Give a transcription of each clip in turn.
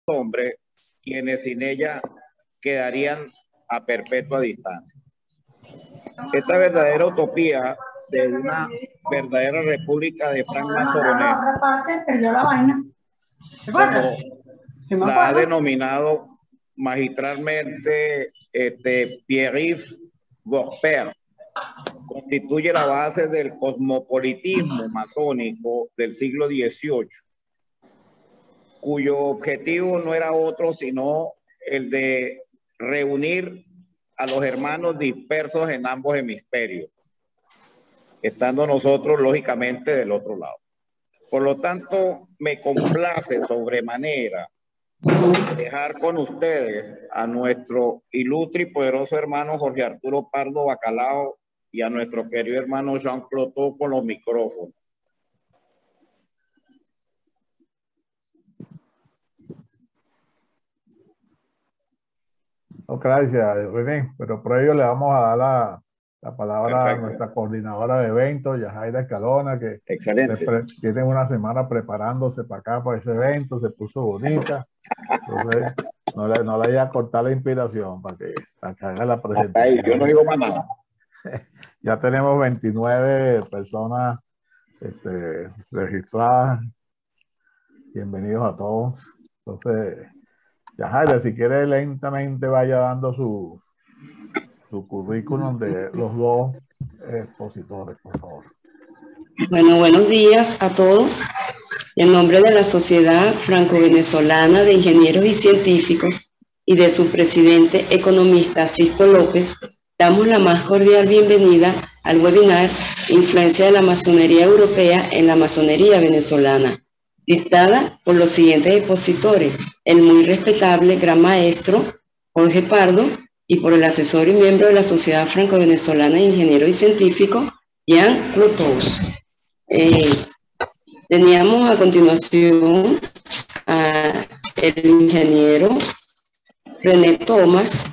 hombre, quienes sin ella quedarían a perpetua distancia. Esta verdadera utopía de una verdadera república de Frank Maçonnet, como la ha denominado magistralmente Pierre-Yves Vauquer, constituye la base del cosmopolitismo masónico del siglo XVIII, cuyo objetivo no era otro sino el de reunir a los hermanos dispersos en ambos hemisferios, estando nosotros lógicamente del otro lado. Por lo tanto, me complace sobremanera dejar con ustedes a nuestro ilustre y poderoso hermano Jorge Arturo Pardo Bacalao y a nuestro querido hermano Jean Cloteau con los micrófonos. Gracias, René, pero por ello le vamos a dar la palabra Perfecto. a nuestra coordinadora de eventos, Yajaira Escalona, que tiene una semana preparándose para acá, para ese evento, se puso bonita. Entonces, no le vaya a cortar la inspiración para que haga la presentación. Yo no digo más nada. Ya tenemos 29 personas registradas. Bienvenidos a todos. Entonces, Yajaira, si quiere lentamente vaya dando su currículum de los dos expositores, por favor. Bueno, buenos días a todos. En nombre de la Sociedad Franco-Venezolana de Ingenieros y Científicos y de su presidente economista Sisto López, damos la más cordial bienvenida al webinar Influencia de la Masonería Europea en la Masonería Venezolana, dictada por los siguientes expositores: el muy respetable Gran Maestro Jorge Pardo y por el asesor y miembro de la Sociedad Franco-Venezolana de Ingenieros y Científicos, Jean Cloteau. Teníamos a continuación al ingeniero René Tomás,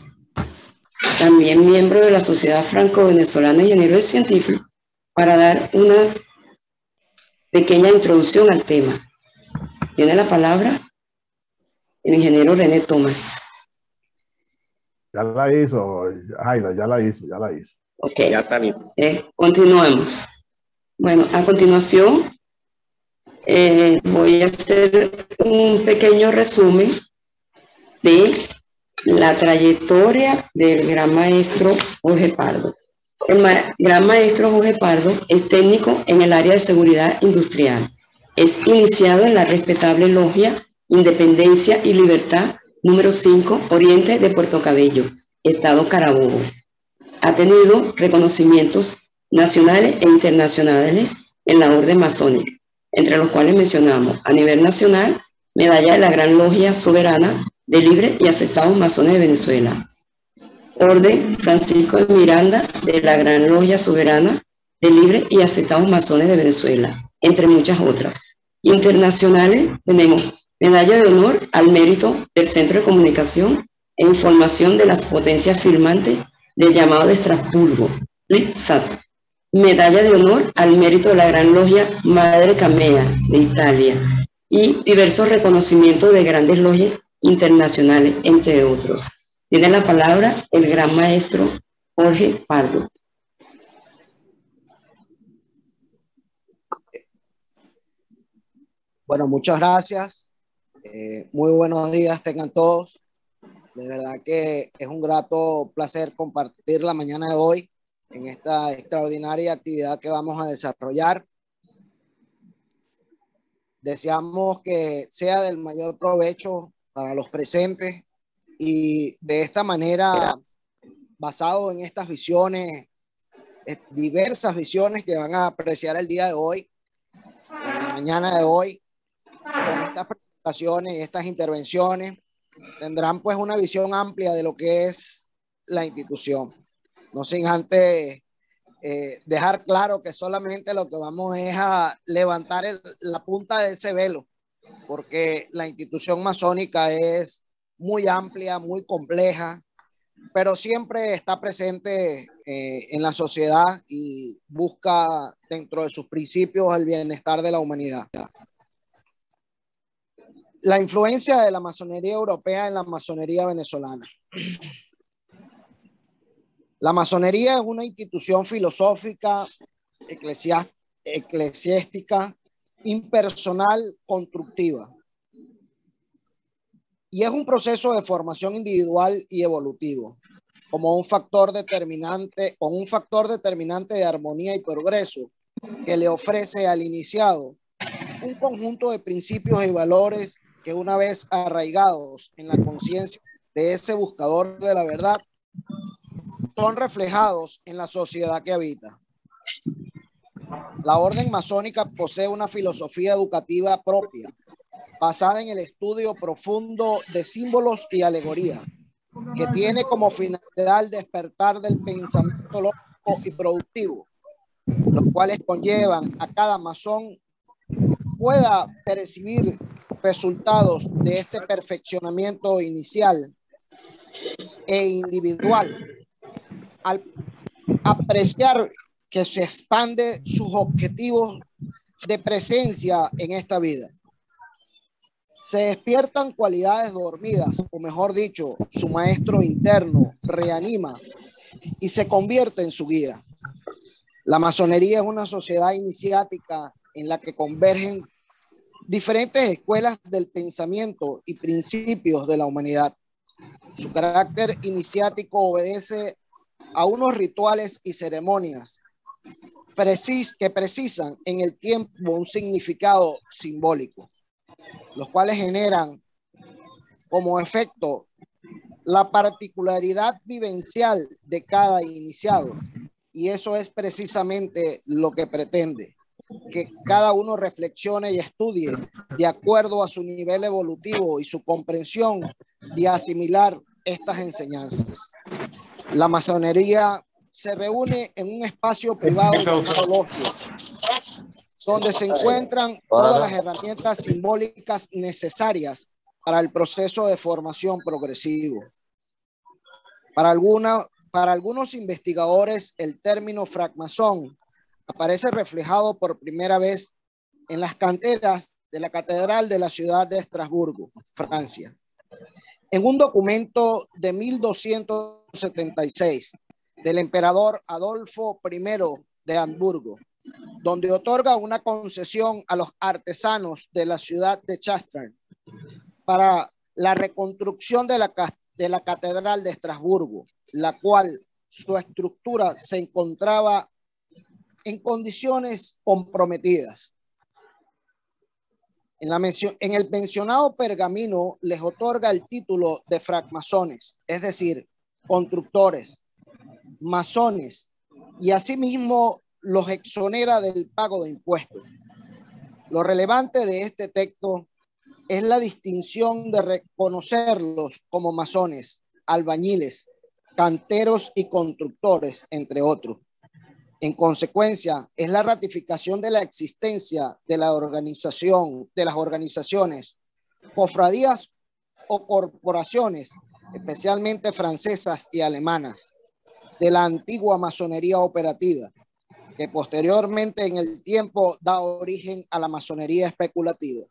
también miembro de la Sociedad Franco-Venezolana de Ingenieros y Científicos, para dar una pequeña introducción al tema. Tiene la palabra el ingeniero René Tomás. Ya la hizo, Jaira, ya la hizo. Ok, ya está listo. Continuemos. Bueno, a continuación voy a hacer un pequeño resumen de la trayectoria del Gran Maestro Jorge Pardo. El Gran Maestro Jorge Pardo es técnico en el área de seguridad industrial. Es iniciado en la respetable logia Independencia y Libertad número 5, Oriente de Puerto Cabello, Estado Carabobo. Ha tenido reconocimientos nacionales e internacionales en la orden masónica, entre los cuales mencionamos a nivel nacional, medalla de la Gran Logia Soberana de Libres y Aceptados Masones de Venezuela, Orden Francisco de Miranda de la Gran Logia Soberana de Libres y Aceptados Masones de Venezuela, entre muchas otras. Internacionales tenemos medalla de honor al mérito del Centro de Comunicación e Información de las Potencias Firmantes del llamado de Estrasburgo, RITSAS, medalla de honor al mérito de la Gran Logia Madre Camea de Italia y diversos reconocimientos de grandes logias internacionales, entre otros. Tiene la palabra el Gran Maestro Jorge Pardo. Bueno, muchas gracias. Muy buenos días tengan todos. De verdad que es un grato placer compartir la mañana de hoy en esta extraordinaria actividad que vamos a desarrollar. Deseamos que sea del mayor provecho para los presentes y de esta manera, basado en estas visiones, diversas visiones que van a apreciar el día de hoy, en la mañana de hoy, con estas presentaciones y estas intervenciones, tendrán pues una visión amplia de lo que es la institución. No sin antes dejar claro que solamente lo que vamos es a levantar la punta de ese velo, porque la institución masónica es muy amplia, muy compleja, pero siempre está presente en la sociedad y busca dentro de sus principios el bienestar de la humanidad. La influencia de la masonería europea en la masonería venezolana. La masonería es una institución filosófica, eclesiástica, impersonal, constructiva. Y es un proceso de formación individual y evolutivo, como un factor determinante, de armonía y progreso que le ofrece al iniciado un conjunto de principios y valores que, una vez arraigados en la conciencia de ese buscador de la verdad, son reflejados en la sociedad que habita. La orden masónica posee una filosofía educativa propia, basada en el estudio profundo de símbolos y alegorías, que tiene como finalidad el despertar del pensamiento lógico y productivo, los cuales conllevan a cada masón pueda percibir resultados de este perfeccionamiento inicial e individual, al apreciar que se expande sus objetivos de presencia en esta vida. Se despiertan cualidades dormidas, o mejor dicho, su maestro interno reanima y se convierte en su guía. La masonería es una sociedad iniciática en la que convergen diferentes escuelas del pensamiento y principios de la humanidad. Su carácter iniciático obedece a unos rituales y ceremonias que precisan en el tiempo un significado simbólico, los cuales generan como efecto la particularidad vivencial de cada iniciado. Y eso es precisamente lo que pretende, que cada uno reflexione y estudie de acuerdo a su nivel evolutivo y su comprensión de asimilar estas enseñanzas. La masonería se reúne en un espacio privado llamado logia, donde se encuentran todas las herramientas simbólicas necesarias para el proceso de formación progresivo. Para algunos investigadores, el término francmasón aparece reflejado por primera vez en las canteras de la Catedral de la ciudad de Estrasburgo, Francia, en un documento de 1276 del emperador Adolfo I de Hamburgo, donde otorga una concesión a los artesanos de la ciudad de Chastern para la reconstrucción de la Catedral de Estrasburgo, la cual su estructura se encontraba en condiciones comprometidas. En el mencionado pergamino les otorga el título de francmasones, es decir, constructores, masones, y asimismo los exonera del pago de impuestos. Lo relevante de este texto es la distinción de reconocerlos como masones, albañiles, canteros y constructores, entre otros. En consecuencia, es la ratificación de la existencia de las organizaciones, cofradías o corporaciones, especialmente francesas y alemanas, de la antigua masonería operativa, que posteriormente en el tiempo da origen a la masonería especulativa.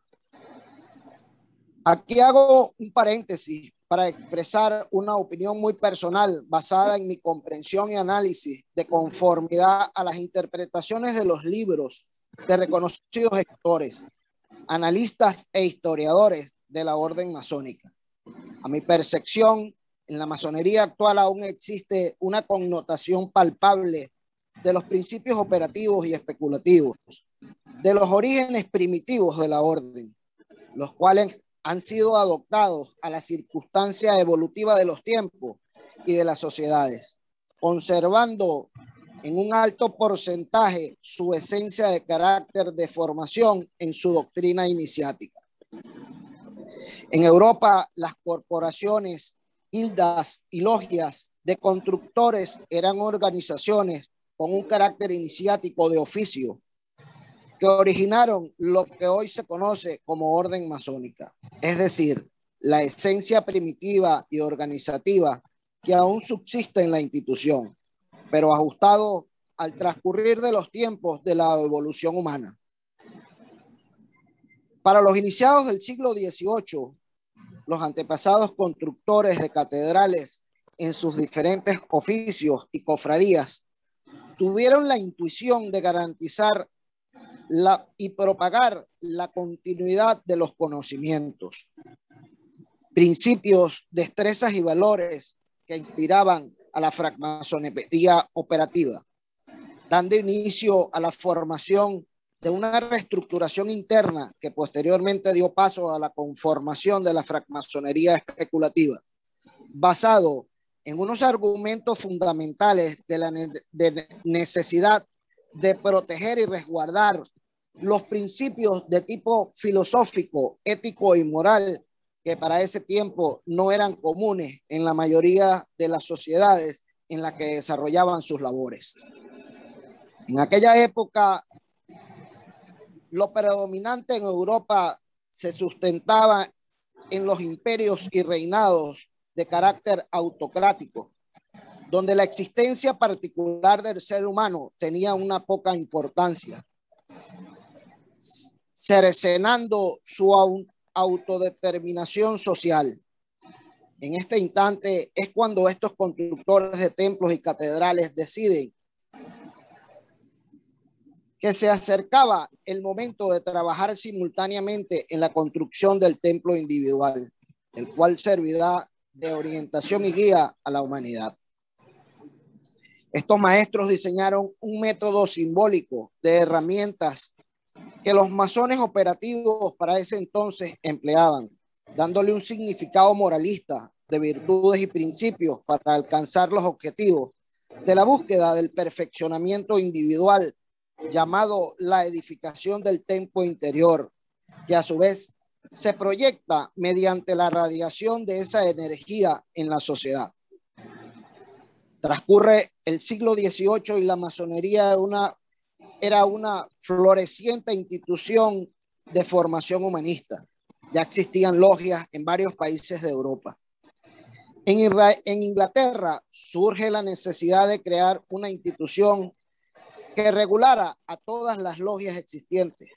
Aquí hago un paréntesis para expresar una opinión muy personal basada en mi comprensión y análisis de conformidad a las interpretaciones de los libros de reconocidos escritores, analistas e historiadores de la orden masónica. A mi percepción, en la masonería actual aún existe una connotación palpable de los principios operativos y especulativos, de los orígenes primitivos de la orden, los cuales han sido adoptados a la circunstancia evolutiva de los tiempos y de las sociedades, conservando en un alto porcentaje su esencia de carácter de formación en su doctrina iniciática. En Europa, las corporaciones, guildas y logias de constructores eran organizaciones con un carácter iniciático de oficio, que originaron lo que hoy se conoce como orden masónica, es decir, la esencia primitiva y organizativa que aún subsiste en la institución, pero ajustado al transcurrir de los tiempos de la evolución humana. Para los iniciados del siglo XVIII, los antepasados constructores de catedrales en sus diferentes oficios y cofradías tuvieron la intuición de garantizar y propagar la continuidad de los conocimientos, principios, destrezas y valores que inspiraban a la francmasonería operativa, dando inicio a la formación de una reestructuración interna que posteriormente dio paso a la conformación de la francmasonería especulativa, basado en unos argumentos fundamentales de la necesidad de proteger y resguardar los principios de tipo filosófico, ético y moral que para ese tiempo no eran comunes en la mayoría de las sociedades en las que desarrollaban sus labores. En aquella época, lo predominante en Europa se sustentaba en los imperios y reinados de carácter autocrático, donde la existencia particular del ser humano tenía una poca importancia, cercenando su autodeterminación social. En este instante es cuando estos constructores de templos y catedrales deciden que se acercaba el momento de trabajar simultáneamente en la construcción del templo individual, el cual servirá de orientación y guía a la humanidad. Estos maestros diseñaron un método simbólico de herramientas que los masones operativos para ese entonces empleaban, dándole un significado moralista de virtudes y principios para alcanzar los objetivos de la búsqueda del perfeccionamiento individual, llamado la edificación del templo interior, que a su vez se proyecta mediante la radiación de esa energía en la sociedad. Transcurre el siglo XVIII y la masonería era una floreciente institución de formación humanista. Ya existían logias en varios países de Europa. En Inglaterra surge la necesidad de crear una institución que regulara a todas las logias existentes.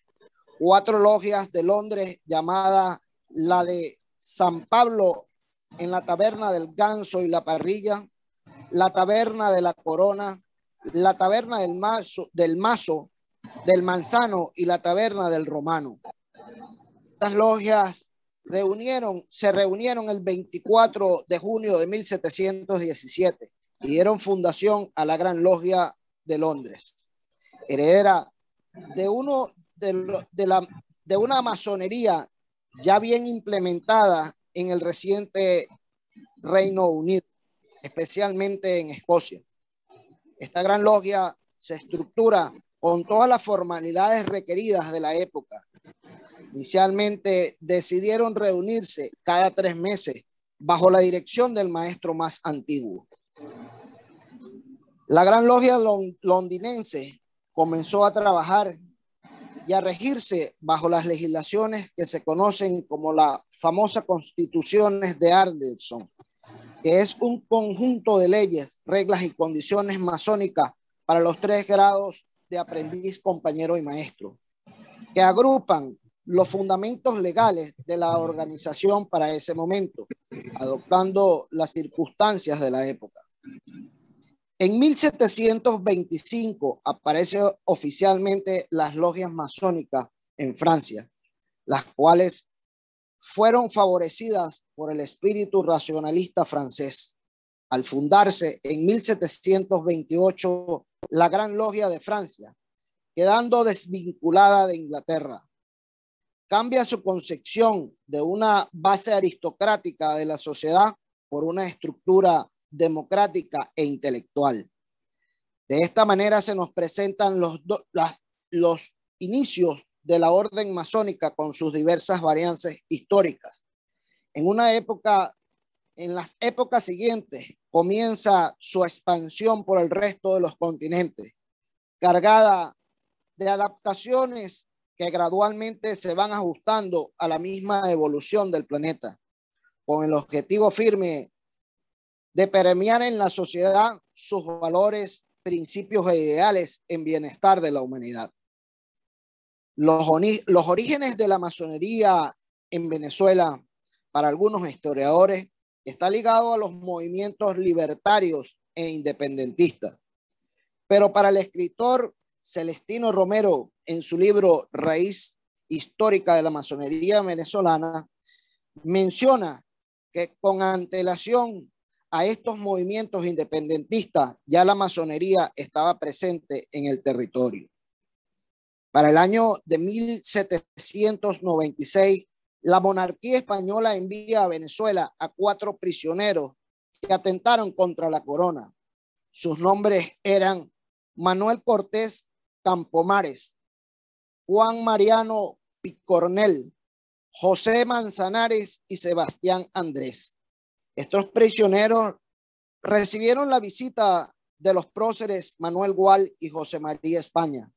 4 logias de Londres, llamada la de San Pablo en la taberna del Ganso y la Parrilla, la taberna de la Corona, la taberna del Mazo, del Manzano y la taberna del Romano. Estas logias se reunieron el 24 de junio de 1717 y dieron fundación a la Gran Logia de Londres, heredera de una masonería ya bien implementada en el reciente Reino Unido, especialmente en Escocia. Esta gran logia se estructura con todas las formalidades requeridas de la época. Inicialmente decidieron reunirse cada 3 meses bajo la dirección del maestro más antiguo. La gran logia londinense comenzó a trabajar y a regirse bajo las legislaciones que se conocen como las famosas constituciones de Anderson, que es un conjunto de leyes, reglas y condiciones masónicas para los 3 grados de aprendiz, compañero y maestro, que agrupan los fundamentos legales de la organización para ese momento, adoptando las circunstancias de la época. En 1725 aparecen oficialmente las logias masónicas en Francia, las cuales fueron favorecidas por el espíritu racionalista francés. Al fundarse en 1728 la Gran Logia de Francia, quedando desvinculada de Inglaterra, cambia su concepción de una base aristocrática de la sociedad por una estructura democrática e intelectual. De esta manera se nos presentan los inicios de la orden masónica con sus diversas variantes históricas. En las épocas siguientes comienza su expansión por el resto de los continentes, cargada de adaptaciones que gradualmente se van ajustando a la misma evolución del planeta, con el objetivo firme de permear en la sociedad sus valores, principios e ideales en bienestar de la humanidad. Los orígenes de la masonería en Venezuela, para algunos historiadores, está ligado a los movimientos libertarios e independentistas. Pero para el escritor Celestino Romero, en su libro Raíz Histórica de la Masonería Venezolana, menciona que con antelación a estos movimientos independentistas, ya la masonería estaba presente en el territorio. Para el año de 1796, la monarquía española envía a Venezuela a 4 prisioneros que atentaron contra la corona. Sus nombres eran Manuel Cortés Campomares, Juan Mariano Picornell, José Manzanares y Sebastián Andrés. Estos prisioneros recibieron la visita de los próceres Manuel Gual y José María España,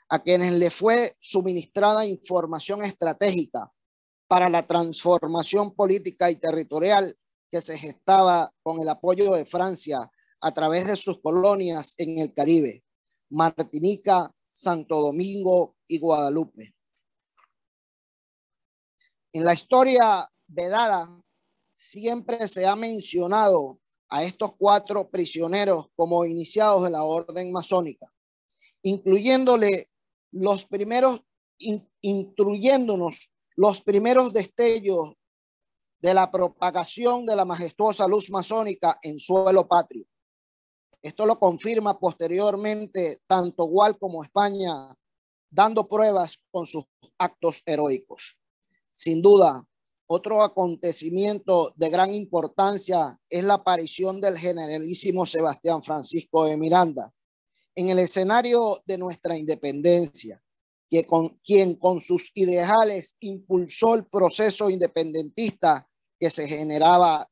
a quienes les fue suministrada información estratégica para la transformación política y territorial que se gestaba con el apoyo de Francia a través de sus colonias en el Caribe, Martinica, Santo Domingo y Guadalupe. En la historia vedada siempre se ha mencionado a estos 4 prisioneros como iniciados de la orden masónica, incluyéndonos los primeros destellos de la propagación de la majestuosa luz masónica en suelo patrio. Esto lo confirma posteriormente tanto Gual como España, dando pruebas con sus actos heroicos. Sin duda, otro acontecimiento de gran importancia es la aparición del generalísimo Sebastián Francisco de Miranda en el escenario de nuestra independencia, quien con sus ideales impulsó el proceso independentista que se generaba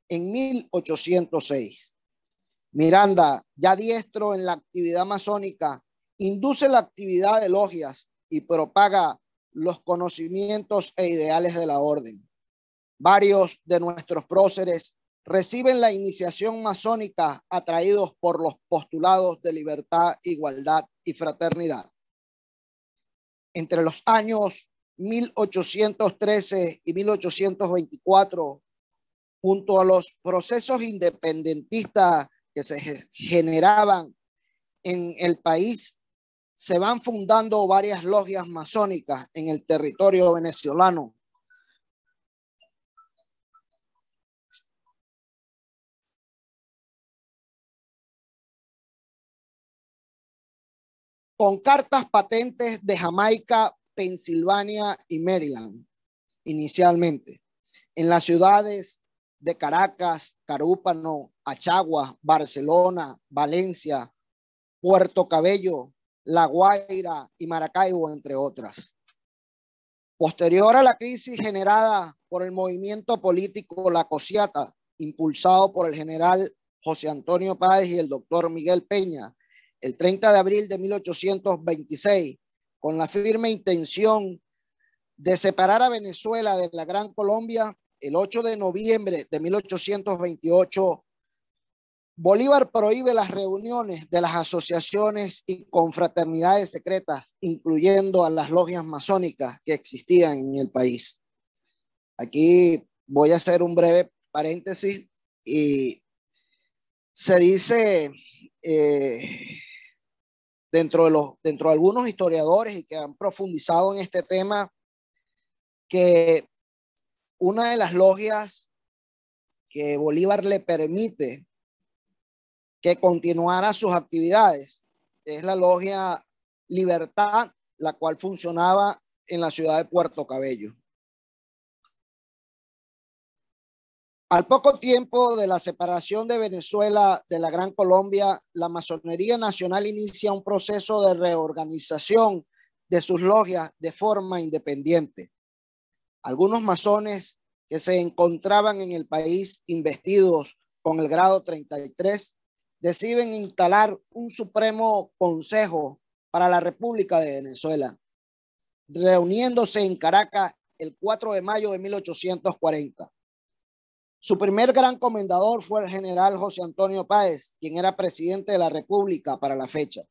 en 1806. Miranda, ya diestro en la actividad masónica, induce la actividad de logias y propaga los conocimientos e ideales de la orden. Varios de nuestros próceres reciben la iniciación masónica atraídos por los postulados de libertad, igualdad y fraternidad. Entre los años 1813 y 1824, junto a los procesos independentistas que se generaban en el país, se van fundando varias logias masónicas en el territorio venezolano. Con cartas patentes de Jamaica, Pensilvania y Maryland, inicialmente, en las ciudades de Caracas, Carúpano, Achagua, Barcelona, Valencia, Puerto Cabello, La Guaira y Maracaibo, entre otras. Posterior a la crisis generada por el movimiento político La Cosiata, impulsado por el general José Antonio Páez y el doctor Miguel Peña, el 30 de abril de 1826, con la firme intención de separar a Venezuela de la Gran Colombia, el 8 de noviembre de 1828, Bolívar prohíbe las reuniones de las asociaciones y confraternidades secretas, incluyendo a las logias masónicas que existían en el país. Aquí voy a hacer un breve paréntesis y se dice dentro de algunos historiadores y que han profundizado en este tema que una de las logias que Bolívar le permite que continuara sus actividades es la logia Libertad, la cual funcionaba en la ciudad de Puerto Cabello. Al poco tiempo de la separación de Venezuela de la Gran Colombia, la Masonería Nacional inicia un proceso de reorganización de sus logias de forma independiente. Algunos masones que se encontraban en el país investidos con el grado 33 deciden instalar un Supremo Consejo para la República de Venezuela, reuniéndose en Caracas el 4 de mayo de 1840. Su primer gran comendador fue el general José Antonio Páez, quien era presidente de la República para la fecha.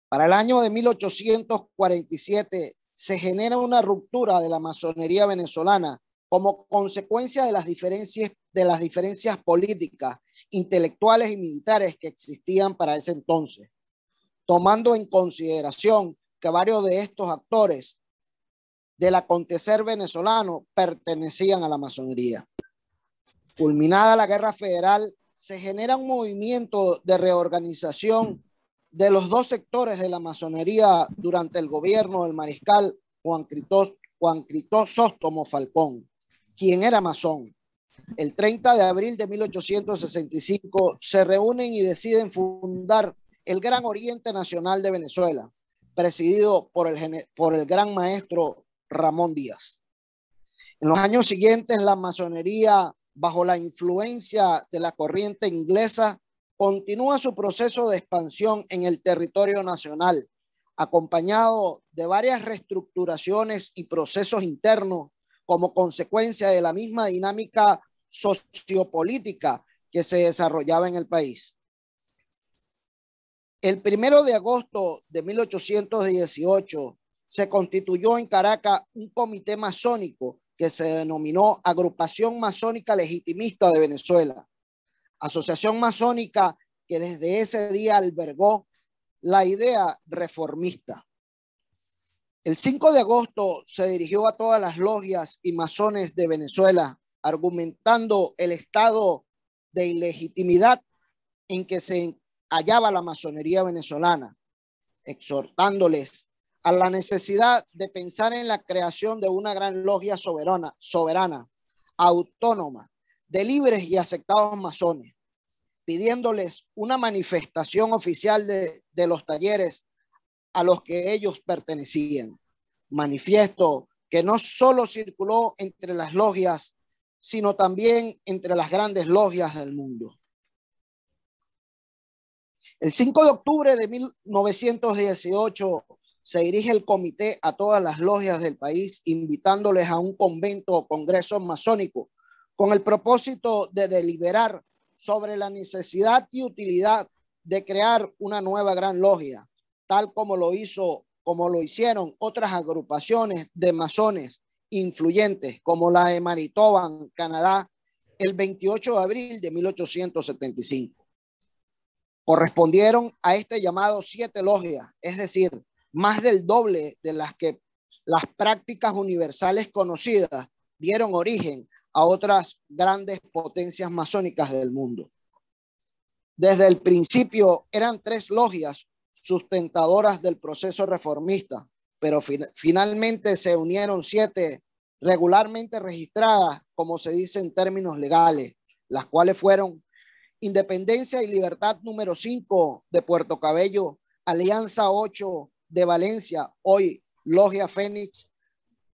Para el año de 1847 se genera una ruptura de la masonería venezolana como consecuencia de las diferencias políticas, intelectuales y militares que existían para ese entonces, tomando en consideración que varios de estos actores del acontecer venezolano pertenecían a la masonería. Culminada la Guerra Federal, se genera un movimiento de reorganización de los dos sectores de la masonería durante el gobierno del mariscal Juan Crisóstomo Falcón, quien era masón. El 30 de abril de 1865 se reúnen y deciden fundar el Gran Oriente Nacional de Venezuela, presidido por el gran maestro Ramón Díaz. En los años siguientes, la masonería, bajo la influencia de la corriente inglesa, continúa su proceso de expansión en el territorio nacional, acompañado de varias reestructuraciones y procesos internos como consecuencia de la misma dinámica sociopolítica que se desarrollaba en el país. El 1 de agosto de 1818 se constituyó en Caracas un comité masónico que se denominó Agrupación Masónica Legitimista de Venezuela, asociación masónica que desde ese día albergó la idea reformista. El 5 de agosto se dirigió a todas las logias y masones de Venezuela, argumentando el estado de ilegitimidad en que se hallaba la masonería venezolana, exhortándoles a la necesidad de pensar en la creación de una gran logia soberana, autónoma, de libres y aceptados masones, pidiéndoles una manifestación oficial de los talleres a los que ellos pertenecían. Manifiesto que no solo circuló entre las logias, sino también entre las grandes logias del mundo. El 5 de octubre de 1918 se dirige el comité a todas las logias del país, invitándoles a un convento o congreso masónico con el propósito de deliberar sobre la necesidad y utilidad de crear una nueva gran logia, tal como lo hicieron otras agrupaciones de masones influyentes, como la de Manitoba, Canadá, el 28 de abril de 1875. Correspondieron a este llamado 7 logias, es decir, más del doble de las que las prácticas universales conocidas dieron origen a otras grandes potencias masónicas del mundo. Desde el principio eran 3 logias sustentadoras del proceso reformista, pero finalmente se unieron 7 regularmente registradas, como se dice en términos legales, las cuales fueron Independencia y Libertad número 5 de Puerto Cabello, Alianza 8 de Valencia, hoy Logia Fénix,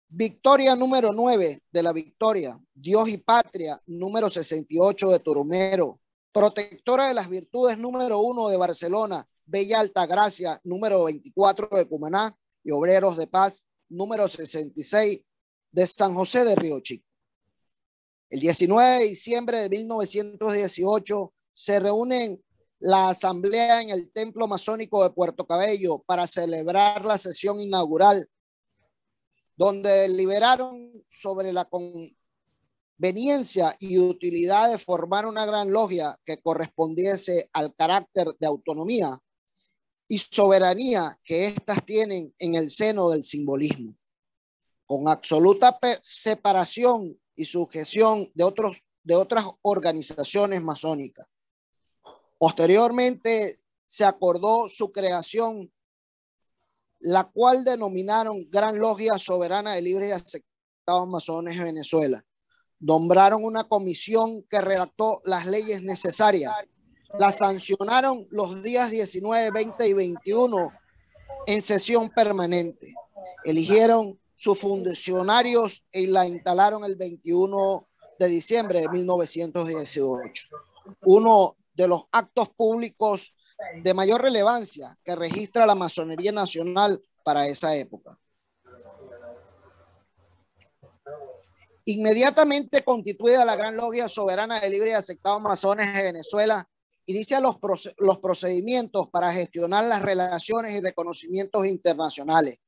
Victoria número 9 de La Victoria, Dios y Patria número 68 de Turumero, Protectora de las Virtudes número 1 de Barcelona, Bella Altagracia número 24 de Cumaná y Obreros de Paz número 66 de San José de Río Chico. El 19 de diciembre de 1918 se reúnen la asamblea en el Templo Masónico de Puerto Cabello para celebrar la sesión inaugural, donde deliberaron sobre la conveniencia y utilidad de formar una gran logia que correspondiese al carácter de autonomía y soberanía que éstas tienen en el seno del simbolismo, con absoluta separación y sujeción de otras organizaciones masónicas. Posteriormente se acordó su creación, la cual denominaron Gran Logia Soberana de Libres y Aceptados Masones de Venezuela. Nombraron una comisión que redactó las leyes necesarias. La sancionaron los días 19, 20 y 21 en sesión permanente. Eligieron sus funcionarios y la instalaron el 21 de diciembre de 1918. Uno de los actos públicos de mayor relevancia que registra la masonería nacional para esa época. Inmediatamente constituida la Gran Logia Soberana de Libres y Aceptados Masones de Venezuela, inicia los procedimientos para gestionar las relaciones y reconocimientos internacionales.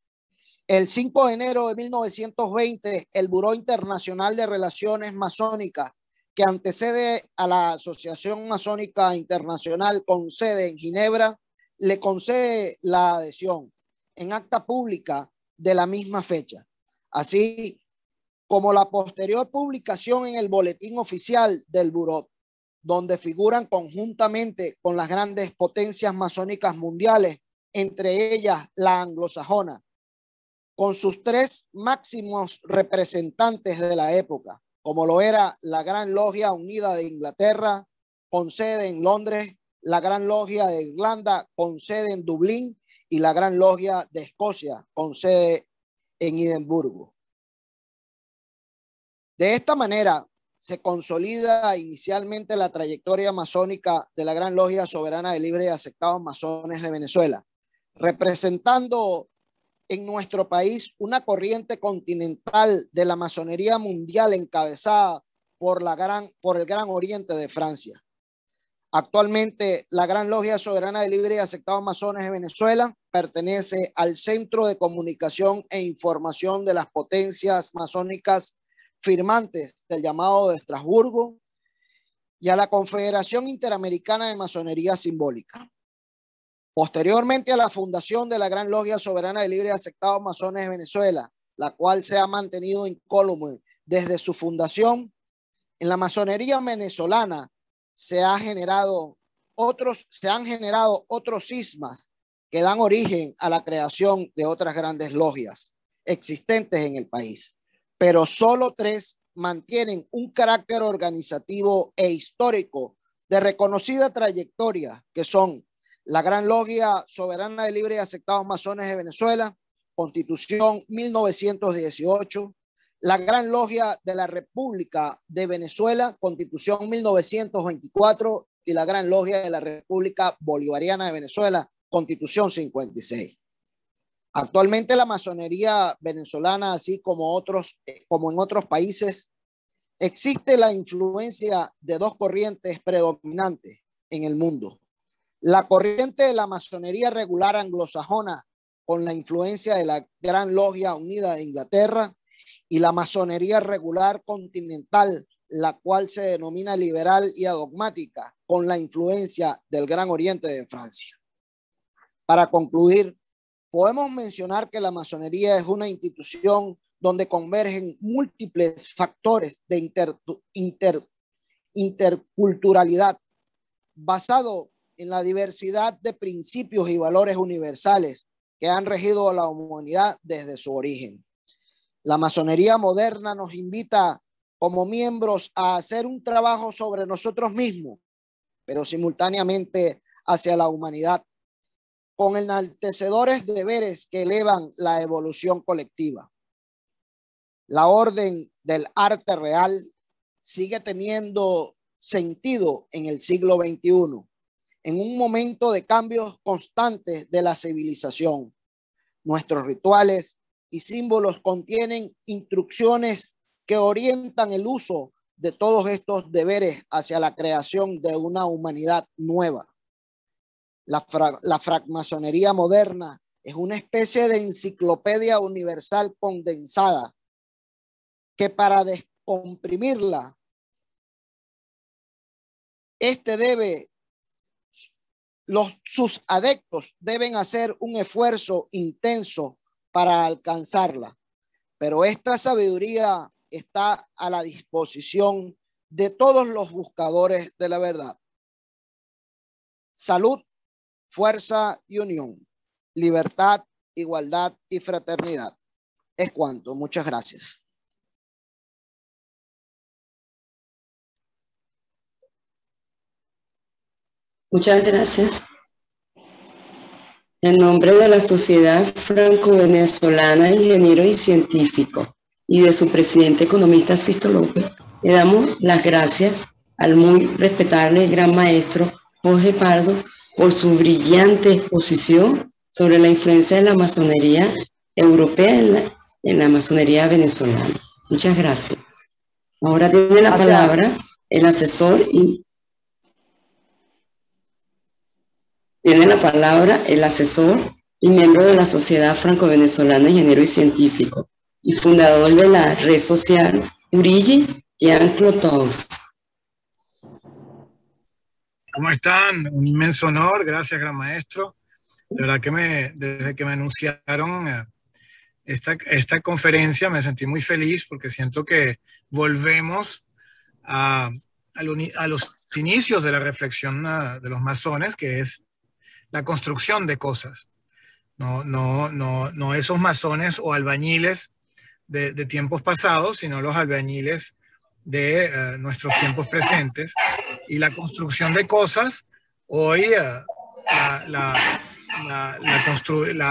El 5 de enero de 1920, el Buró Internacional de Relaciones Masónicas, que antecede a la Asociación Masónica Internacional con sede en Ginebra, le concede la adhesión en acta pública de la misma fecha, así como la posterior publicación en el boletín oficial del Buró, donde figuran conjuntamente con las grandes potencias masónicas mundiales, entre ellas la anglosajona, con sus tres máximos representantes de la época, como lo era la Gran Logia Unida de Inglaterra, con sede en Londres, la Gran Logia de Irlanda, con sede en Dublín, y la Gran Logia de Escocia, con sede en Edimburgo. De esta manera se consolida inicialmente la trayectoria masónica de la Gran Logia Soberana de Libres y Aceptados Masones de Venezuela, representando en nuestro país una corriente continental de la masonería mundial encabezada por el Gran Oriente de Francia. Actualmente, la Gran Logia Soberana de Libres y Aceptados Masones de Venezuela pertenece al Centro de Comunicación e Información de las Potencias Masónicas firmantes del llamado de Estrasburgo y a la Confederación Interamericana de Masonería Simbólica. Posteriormente a la fundación de la Gran Logia Soberana de Libres y Aceptados Masones de Venezuela, la cual se ha mantenido incólume desde su fundación, en la masonería venezolana se han generado otros cismas que dan origen a la creación de otras grandes logias existentes en el país, pero solo 3 mantienen un carácter organizativo e histórico de reconocida trayectoria, que son la Gran Logia Soberana de Libres y Aceptados Masones de Venezuela, Constitución 1918, la Gran Logia de la República de Venezuela, Constitución 1924, y la Gran Logia de la República Bolivariana de Venezuela, Constitución 56. Actualmente la masonería venezolana, así como en otros países, existe la influencia de 2 corrientes predominantes en el mundo. La corriente de la masonería regular anglosajona, con la influencia de la Gran Logia Unida de Inglaterra, y la masonería regular continental, la cual se denomina liberal y adogmática, con la influencia del Gran Oriente de Francia. Para concluir, podemos mencionar que la masonería es una institución donde convergen múltiples factores de interculturalidad, basado en la diversidad de principios y valores universales que han regido a la humanidad desde su origen. La masonería moderna nos invita como miembros a hacer un trabajo sobre nosotros mismos, pero simultáneamente hacia la humanidad, con enaltecedores deberes que elevan la evolución colectiva. La orden del arte real sigue teniendo sentido en el siglo XXI, en un momento de cambios constantes de la civilización. Nuestros rituales y símbolos contienen instrucciones que orientan el uso de todos estos deberes hacia la creación de una humanidad nueva. La francmasonería moderna es una especie de enciclopedia universal condensada que, para descomprimirla, sus adeptos deben hacer un esfuerzo intenso para alcanzarla, pero esta sabiduría está a la disposición de todos los buscadores de la verdad. Salud, fuerza y unión, libertad, igualdad y fraternidad. Es cuanto. Muchas gracias. Muchas gracias. En nombre de la Sociedad Franco-Venezolana de Ingenieros y Científicos y de su presidente economista Sisto López, le damos las gracias al muy respetable Gran Maestro Jorge Pardo por su brillante exposición sobre la influencia de la masonería europea en la masonería venezolana. Muchas gracias. Ahora tiene la palabra el asesor y... Tiene la palabra el asesor y miembro de la Sociedad Franco-Venezolana de Ingeniero y Científico y fundador de la red social Urigi, Jean Clotos. ¿Cómo están? Un inmenso honor, gracias, gran maestro. De verdad que desde que me anunciaron esta conferencia me sentí muy feliz porque siento que volvemos a los inicios de la reflexión de los masones, que es la construcción de cosas. No esos masones o albañiles de tiempos pasados, sino los albañiles de nuestros tiempos presentes. Y la construcción de cosas, hoy la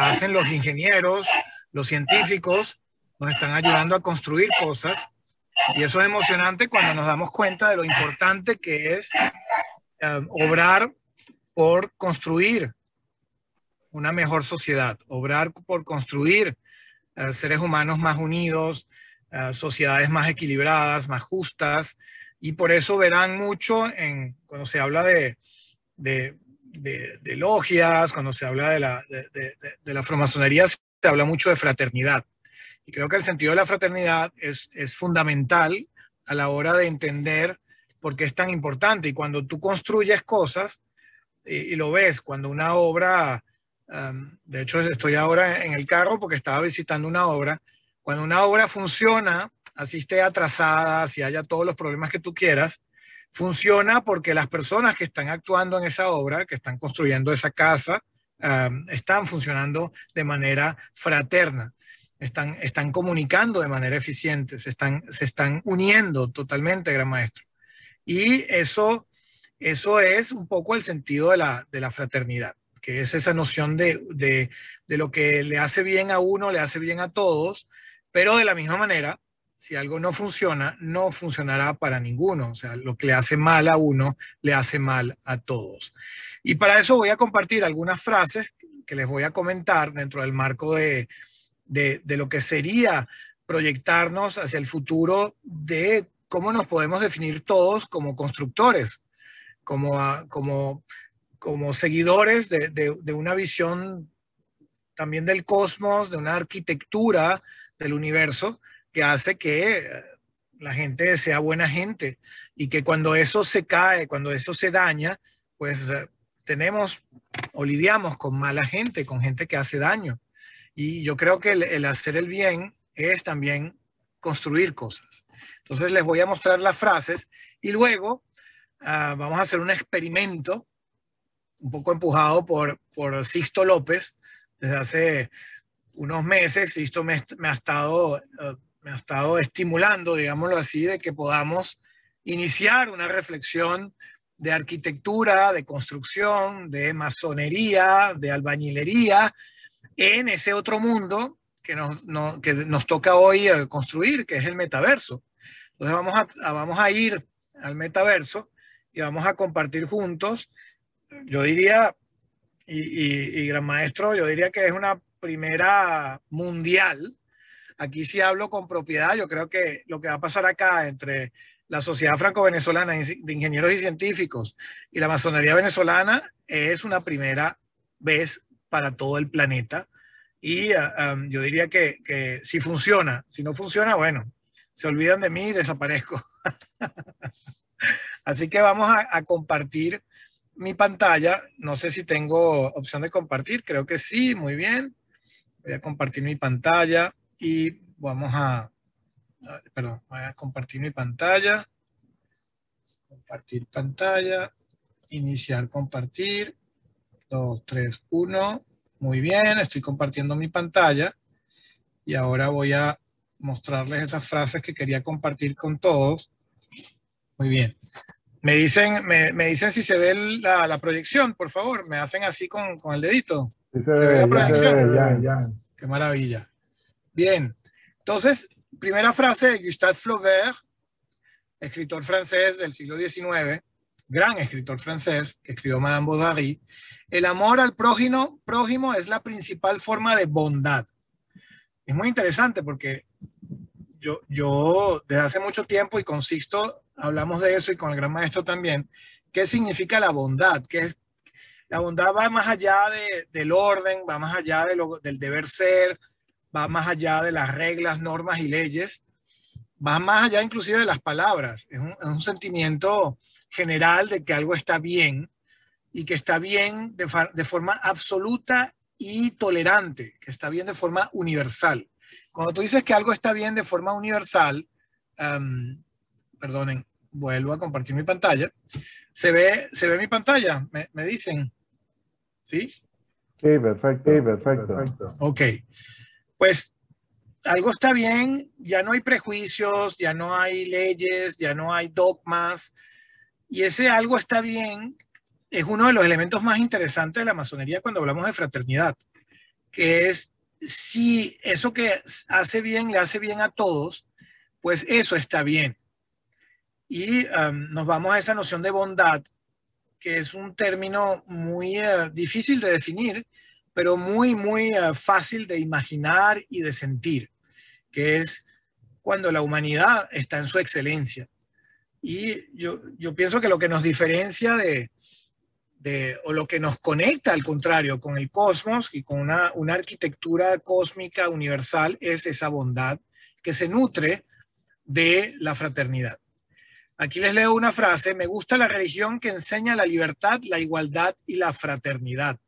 hacen los ingenieros, los científicos, nos están ayudando a construir cosas. Y eso es emocionante cuando nos damos cuenta de lo importante que es obrar por construir una mejor sociedad, obrar por construir seres humanos más unidos, sociedades más equilibradas, más justas, y por eso verán mucho cuando se habla de logias, cuando se habla de la francmasonería, se habla mucho de fraternidad. Y creo que el sentido de la fraternidad es fundamental a la hora de entender por qué es tan importante. Y cuando tú construyes cosas, y lo ves, cuando una obra... de hecho, estoy ahora en el carro porque estaba visitando una obra. Cuando una obra funciona, así esté atrasada, si haya todos los problemas que tú quieras, funciona porque las personas que están actuando en esa obra, que están construyendo esa casa, están funcionando de manera fraterna, están comunicando de manera eficiente, se están uniendo totalmente, gran maestro. Y eso es un poco el sentido de la fraternidad, que es esa noción de lo que le hace bien a uno, le hace bien a todos, pero de la misma manera, si algo no funciona, no funcionará para ninguno. O sea, lo que le hace mal a uno, le hace mal a todos. Y para eso voy a compartir algunas frases que les voy a comentar dentro del marco de lo que sería proyectarnos hacia el futuro, de cómo nos podemos definir todos como constructores, como seguidores de una visión también del cosmos, de una arquitectura del universo que hace que la gente sea buena gente, y que cuando eso se cae, cuando eso se daña, pues tenemos o lidiamos con mala gente, con gente que hace daño. Y yo creo que el hacer el bien es también construir cosas. Entonces les voy a mostrar las frases y luego vamos a hacer un experimento un poco empujado por Sixto López. Desde hace unos meses Sixto me ha estado estimulando, digámoslo así, de que podamos iniciar una reflexión de arquitectura, de construcción, de masonería, de albañilería, en ese otro mundo que nos toca hoy construir, que es el metaverso. Entonces vamos a ir al metaverso y vamos a compartir juntos. Yo diría, y gran maestro, yo diría que es una primera mundial. Aquí sí hablo con propiedad. Yo creo que lo que va a pasar acá entre la Sociedad Franco-Venezolana de Ingenieros y Científicos y la masonería venezolana es una primera vez para todo el planeta. Y yo diría que si funciona, si no funciona, bueno, se olvidan de mí y desaparezco. Así que vamos a compartir mi pantalla. No sé si tengo opción de compartir, creo que sí, muy bien. Voy a compartir mi pantalla y vamos voy a compartir mi pantalla. Compartir pantalla, iniciar compartir, 2, 3, 1. Muy bien, estoy compartiendo mi pantalla y ahora voy a mostrarles esas frases que quería compartir con todos. Muy bien. Me dicen si se ve la proyección, por favor. Me hacen así con el dedito. Sí se ve la proyección. Ya. Qué maravilla. Bien. Entonces, primera frase de Gustave Flaubert, escritor francés del siglo XIX, gran escritor francés que escribió Madame Bovary. El amor al prójimo es la principal forma de bondad. Es muy interesante porque yo desde hace mucho tiempo, y con Sixto hablamos de eso y con el gran maestro también, ¿qué significa la bondad? La bondad va más allá del orden, va más allá del deber ser, va más allá de las reglas, normas y leyes, va más allá inclusive de las palabras. Es un sentimiento general de que algo está bien y que está bien de forma absoluta y tolerante, que está bien de forma universal. Cuando tú dices que algo está bien de forma universal, perdonen, vuelvo a compartir mi pantalla. ¿Se ve mi pantalla? Me dicen. ¿Sí? Sí, perfecto. Sí, perfecto. Ok. Pues algo está bien, ya no hay prejuicios, ya no hay leyes, ya no hay dogmas. Y ese algo está bien es uno de los elementos más interesantes de la masonería cuando hablamos de fraternidad, que es si eso que hace bien le hace bien a todos, pues eso está bien. Y nos vamos a esa noción de bondad, que es un término muy difícil de definir, pero muy fácil de imaginar y de sentir, que es cuando la humanidad está en su excelencia. Y yo pienso que lo que nos diferencia o lo que nos conecta, al contrario, con el cosmos y con una arquitectura cósmica universal es esa bondad que se nutre de la fraternidad. Aquí les leo una frase: me gusta la religión que enseña la libertad, la igualdad y la fraternidad.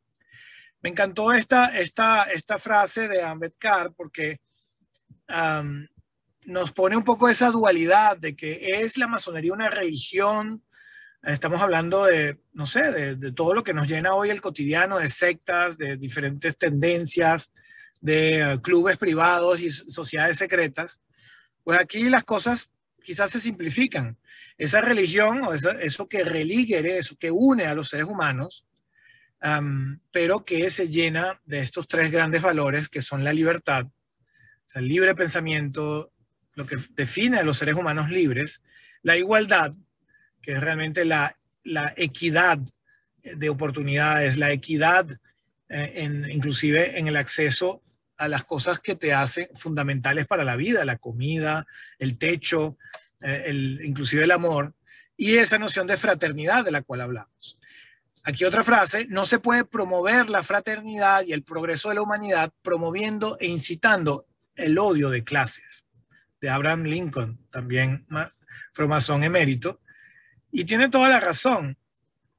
Me encantó esta frase de Ambedkar porque nos pone un poco esa dualidad de que es la masonería una religión. Estamos hablando de, no sé, de todo lo que nos llena hoy el cotidiano, de sectas, de diferentes tendencias, de clubes privados y sociedades secretas. Pues aquí las cosas quizás se simplifican. Esa religión o eso que religere, eso que une a los seres humanos, pero que se llena de estos tres grandes valores que son la libertad, o sea, el libre pensamiento, lo que define a los seres humanos libres, la igualdad, que es realmente la equidad de oportunidades, la equidad inclusive en el acceso a las cosas que te hacen fundamentales para la vida, la comida, el techo, inclusive el amor, y esa noción de fraternidad de la cual hablamos. Aquí otra frase: no se puede promover la fraternidad y el progreso de la humanidad promoviendo e incitando el odio de clases, de Abraham Lincoln, también framasón emérito, y tiene toda la razón.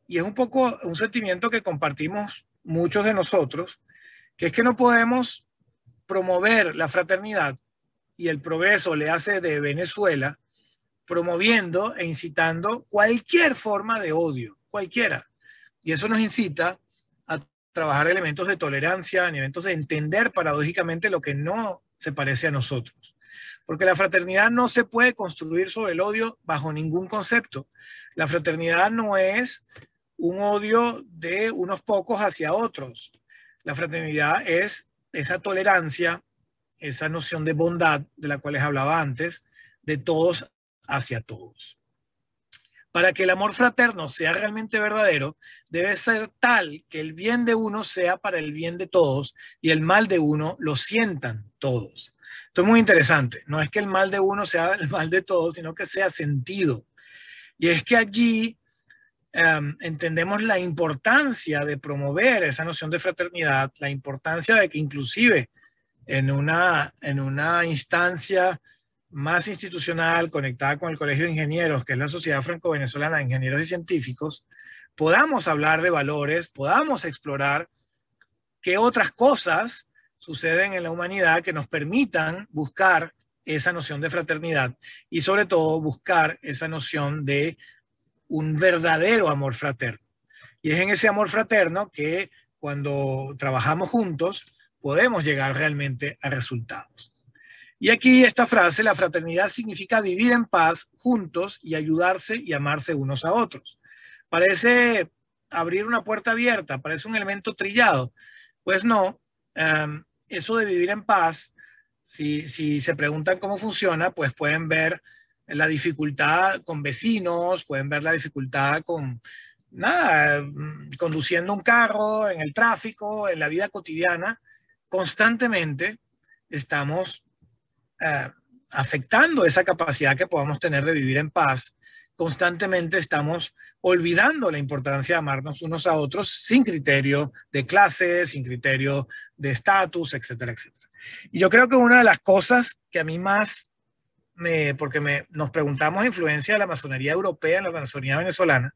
Y es un poco un sentimiento que compartimos muchos de nosotros, que es que no podemos promover la fraternidad y el progreso le hace de Venezuela promoviendo e incitando cualquier forma de odio, cualquiera. Y eso nos incita a trabajar elementos de tolerancia, elementos de entender paradójicamente lo que no se parece a nosotros. Porque la fraternidad no se puede construir sobre el odio bajo ningún concepto. La fraternidad no es un odio de unos pocos hacia otros. La fraternidad es esa tolerancia, esa noción de bondad de la cual les hablaba antes, de todos hacia todos. Para que el amor fraterno sea realmente verdadero, debe ser tal que el bien de uno sea para el bien de todos y el mal de uno lo sientan todos. Esto es muy interesante. No es que el mal de uno sea el mal de todos, sino que sea sentido. Y es que allí entendemos la importancia de promover esa noción de fraternidad, la importancia de que inclusive en una instancia más institucional, conectada con el Colegio de Ingenieros, que es la Sociedad Franco-Venezolana de Ingenieros y Científicos, podamos hablar de valores, podamos explorar qué otras cosas suceden en la humanidad que nos permitan buscar esa noción de fraternidad y sobre todo buscar esa noción de un verdadero amor fraterno. Y es en ese amor fraterno que cuando trabajamos juntos podemos llegar realmente a resultados. Y aquí esta frase: la fraternidad significa vivir en paz juntos y ayudarse y amarse unos a otros. Parece abrir una puerta abierta, parece un elemento trillado. Pues no, eso de vivir en paz, si se preguntan cómo funciona, pues pueden ver la dificultad con vecinos, pueden ver la dificultad con conduciendo un carro, en el tráfico, en la vida cotidiana. Constantemente estamos afectando esa capacidad que podamos tener de vivir en paz constantemente estamos olvidando la importancia de amarnos unos a otros sin criterio de clase, sin criterio de estatus, etcétera, etcétera. Y yo creo que una de las cosas que a mí más nos preguntamos influencia de la masonería europea en la masonería venezolana,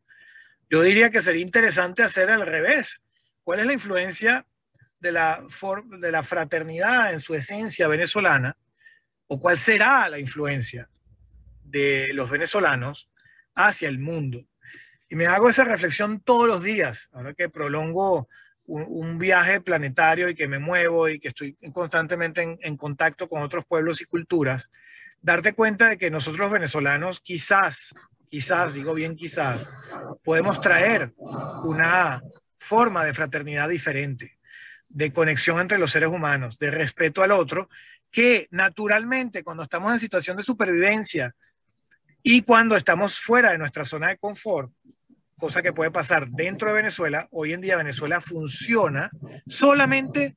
yo diría que sería interesante hacer al revés. ¿Cuál es la influencia de la fraternidad en su esencia venezolana? ¿O cuál será la influencia de los venezolanos hacia el mundo? Y me hago esa reflexión todos los días, ahora que prolongo un viaje planetario y que me muevo y que estoy constantemente en contacto con otros pueblos y culturas, darte cuenta de que nosotros los venezolanos quizás, digo bien quizás, podemos traer una forma de fraternidad diferente, de conexión entre los seres humanos, de respeto al otro, que naturalmente cuando estamos en situación de supervivencia y cuando estamos fuera de nuestra zona de confort, cosa que puede pasar dentro de Venezuela, hoy en día Venezuela funciona solamente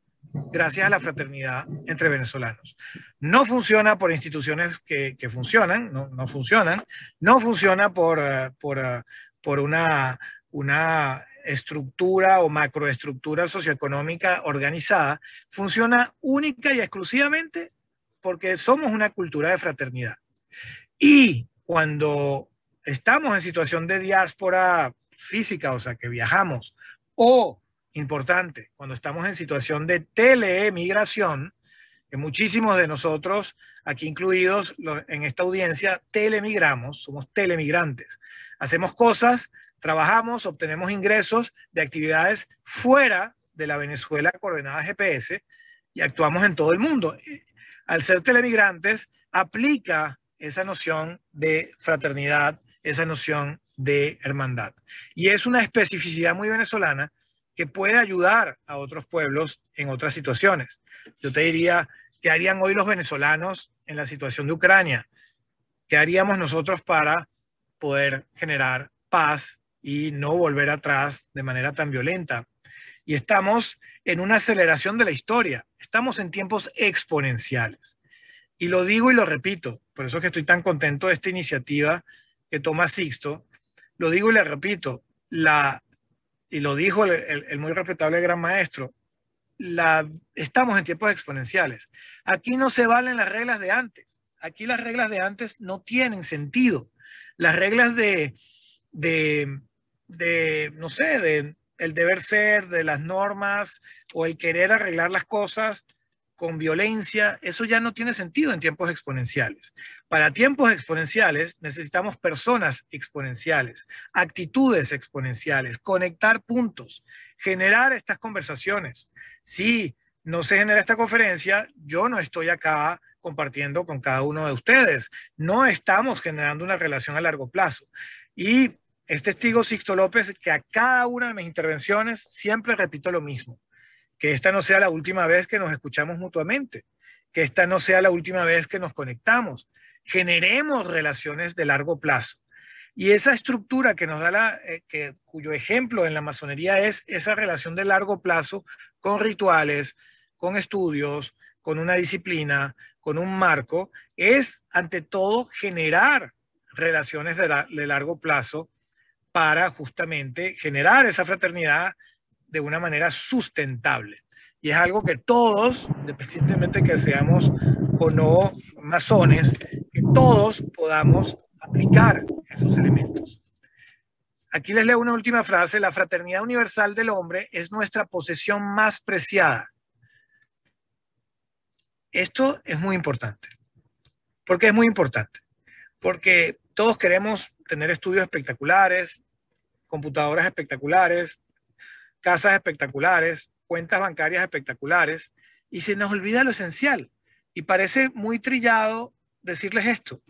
gracias a la fraternidad entre venezolanos. No funciona por instituciones que funcionan, no funcionan, no funciona por una estructura o macroestructura socioeconómica organizada, funciona única y exclusivamente porque somos una cultura de fraternidad. Y cuando estamos en situación de diáspora física, o sea, que viajamos, o, importante, cuando estamos en situación de teleemigración, que muchísimos de nosotros, aquí incluidos en esta audiencia, telemigramos, somos telemigrantes. Hacemos cosas, trabajamos, obtenemos ingresos de actividades fuera de la Venezuela coordenada GPS y actuamos en todo el mundo. Al ser telemigrantes, aplica esa noción de fraternidad, esa noción de hermandad. Y es una especificidad muy venezolana que puede ayudar a otros pueblos en otras situaciones. Yo te diría, ¿qué harían hoy los venezolanos en la situación de Ucrania? ¿Qué haríamos nosotros para poder generar paz y no volver atrás de manera tan violenta? Y estamos en una aceleración de la historia. Estamos en tiempos exponenciales. Y lo digo y lo repito, por eso es que estoy tan contento de esta iniciativa que toma Sixto. Lo digo y le repito, y lo dijo el muy respetable gran maestro, estamos en tiempos exponenciales. Aquí no se valen las reglas de antes. Aquí las reglas de antes no tienen sentido. Las reglas no sé, de el deber ser, de las normas o el querer arreglar las cosas con violencia, eso ya no tiene sentido en tiempos exponenciales. Para tiempos exponenciales necesitamos personas exponenciales, actitudes exponenciales, conectar puntos, generar estas conversaciones. Si no se genera esta conferencia, yo no estoy acá compartiendo con cada uno de ustedes. No estamos generando una relación a largo plazo. Y es testigo Sixto López que a cada una de mis intervenciones siempre repito lo mismo. Que esta no sea la última vez que nos escuchamos mutuamente, que esta no sea la última vez que nos conectamos. Generemos relaciones de largo plazo. Y esa estructura que nos da cuyo ejemplo en la masonería es esa relación de largo plazo con rituales, con estudios, con una disciplina, con un marco, es ante todo generar relaciones de largo plazo para justamente generar esa fraternidad de una manera sustentable. Y es algo que todos, independientemente que seamos o no masones, que todos podamos aplicar esos elementos. Aquí les leo una última frase. La fraternidad universal del hombre es nuestra posesión más preciada. Esto es muy importante. ¿Por qué es muy importante? Porque todos queremos tener estudios espectaculares, computadoras espectaculares, casas espectaculares, cuentas bancarias espectaculares, y se nos olvida lo esencial. Y parece muy trillado decirles esto,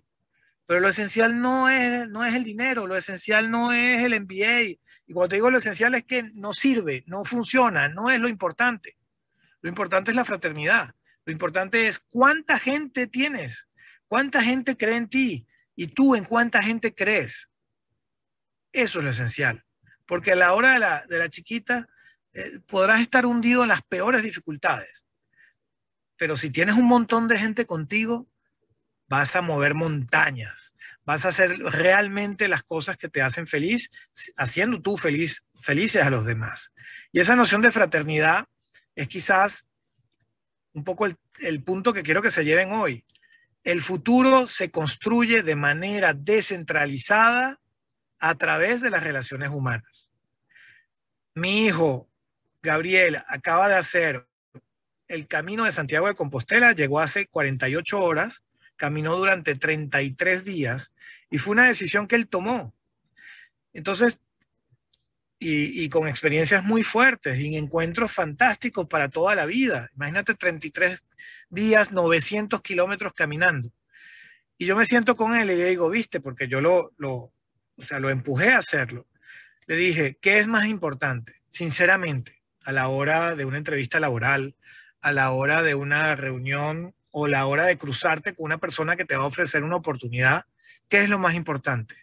pero lo esencial no es el dinero, lo esencial no es el MBA. Y cuando te digo lo esencial es que no sirve, no funciona, no es lo importante. Lo importante es la fraternidad. Lo importante es cuánta gente tienes, cuánta gente cree en ti y tú en cuánta gente crees. Eso es lo esencial. Porque a la hora de la chiquita podrás estar hundido en las peores dificultades. Pero si tienes un montón de gente contigo, vas a mover montañas, vas a hacer realmente las cosas que te hacen feliz, haciendo tú felices a los demás. Y esa noción de fraternidad es quizás un poco el punto que quiero que se lleven hoy. El futuro se construye de manera descentralizada a través de las relaciones humanas. Mi hijo, Gabriel, acaba de hacer el camino de Santiago de Compostela, llegó hace 48 horas, caminó durante 33 días y fue una decisión que él tomó. Entonces, y con experiencias muy fuertes y encuentros fantásticos para toda la vida. Imagínate 33 días, 900 kilómetros caminando. Y yo me siento con él y le digo, viste, porque yo lo empujé a hacerlo. Le dije, ¿qué es más importante? Sinceramente, a la hora de una entrevista laboral, a la hora de una reunión o la hora de cruzarte con una persona que te va a ofrecer una oportunidad, ¿qué es lo más importante?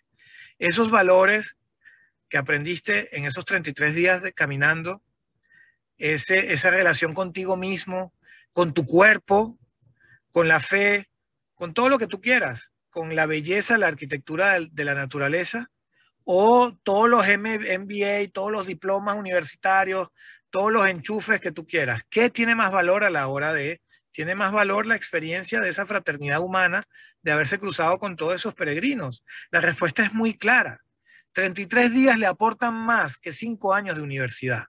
Esos valores que aprendiste en esos 33 días de caminando, esa relación contigo mismo, con tu cuerpo, con la fe, con todo lo que tú quieras, con la belleza, la arquitectura de la naturaleza, o todos los MBA, todos los diplomas universitarios, todos los enchufes que tú quieras. ¿Qué tiene más valor a la hora de? Tiene más valor la experiencia de esa fraternidad humana, de haberse cruzado con todos esos peregrinos. La respuesta es muy clara. 33 días le aportan más que 5 años de universidad.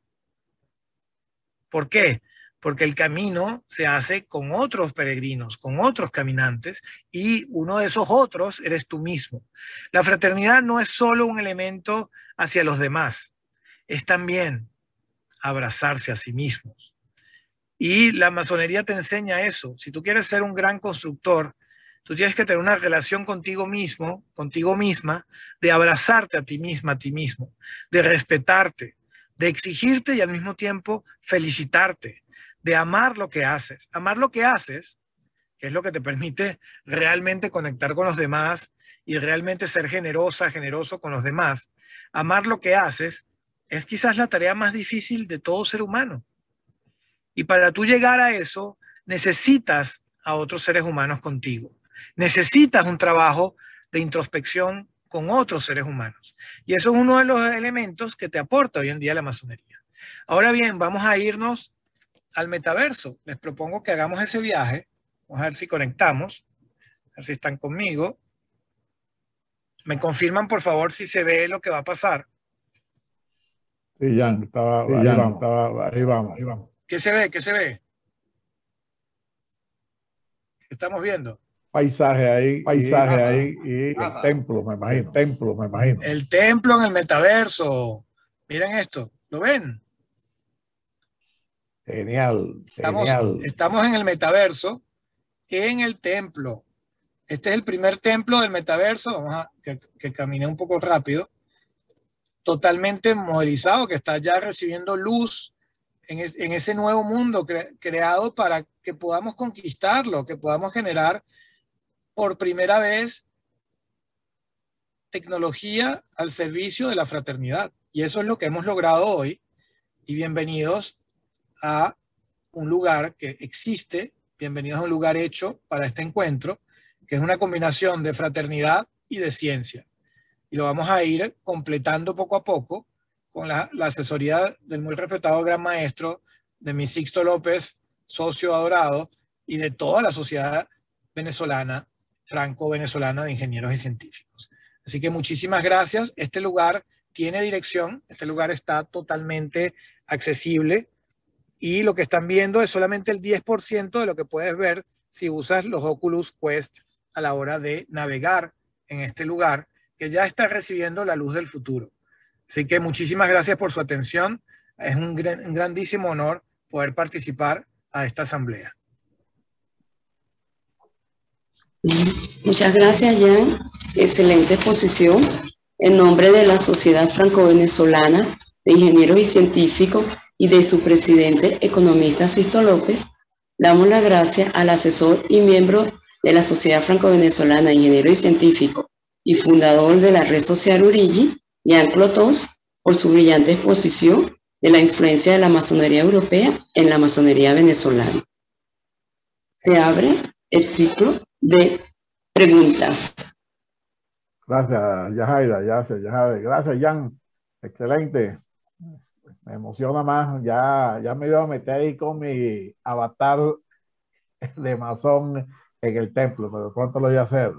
¿Por qué? Porque el camino se hace con otros peregrinos, con otros caminantes, y uno de esos otros eres tú mismo. La fraternidad no es solo un elemento hacia los demás, es también abrazarse a sí mismos. Y la masonería te enseña eso. Si tú quieres ser un gran constructor, tú tienes que tener una relación contigo mismo, contigo misma, de abrazarte a ti misma, a ti mismo, de respetarte, de exigirte y al mismo tiempo felicitarte, de amar lo que haces. Amar lo que haces, que es lo que te permite realmente conectar con los demás y realmente ser generosa, generoso con los demás. Amar lo que haces es quizás la tarea más difícil de todo ser humano. Y para tú llegar a eso, necesitas a otros seres humanos contigo. Necesitas un trabajo de introspección con otros seres humanos. Y eso es uno de los elementos que te aporta hoy en día la masonería. Ahora bien, vamos a irnos al metaverso. Les propongo que hagamos ese viaje. Vamos a ver si conectamos. A ver si están conmigo. Me confirman, por favor, si se ve lo que va a pasar. Sí, Jan, ahí vamos. ¿Qué se ve? ¿Qué se ve? ¿Qué estamos viendo? Paisaje ahí y el templo, me imagino. El templo en el metaverso. Miren esto, ¿lo ven? Genial. Estamos en el metaverso, en el templo. Este es el primer templo del metaverso. Vamos a que camine un poco rápido. Totalmente modelizado, que está ya recibiendo luz en ese nuevo mundo creado para que podamos conquistarlo, que podamos generar por primera vez tecnología al servicio de la fraternidad. Y eso es lo que hemos logrado hoy. Y bienvenidos a un lugar que existe, bienvenidos a un lugar hecho para este encuentro, que es una combinación de fraternidad y de ciencia. Y lo vamos a ir completando poco a poco con la asesoría del muy respetado gran maestro, de mi Sixto López, socio adorado, y de toda la sociedad venezolana, franco-venezolana de ingenieros y científicos. Así que muchísimas gracias. Este lugar tiene dirección, este lugar está totalmente accesible y lo que están viendo es solamente el 10% de lo que puedes ver si usas los Oculus Quest a la hora de navegar en este lugar que ya está recibiendo la luz del futuro. Así que muchísimas gracias por su atención. Es un grandísimo honor poder participar a esta asamblea. Muchas gracias, Jan. Excelente exposición. En nombre de la Sociedad Franco-Venezolana de Ingenieros y Científicos y de su presidente, economista Sixto López, damos las gracias al asesor y miembro de la Sociedad Franco-Venezolana de Ingenieros y Científicos y fundador de la red social Urigi, Jan Clotos, por su brillante exposición de la influencia de la masonería europea en la masonería venezolana. Se abre el ciclo de preguntas. Gracias, Yajaira, Yajaira. Gracias, Jan. Excelente. Me emociona más. Ya me iba a meter ahí con mi avatar de masón en el templo, pero pronto lo voy a hacer.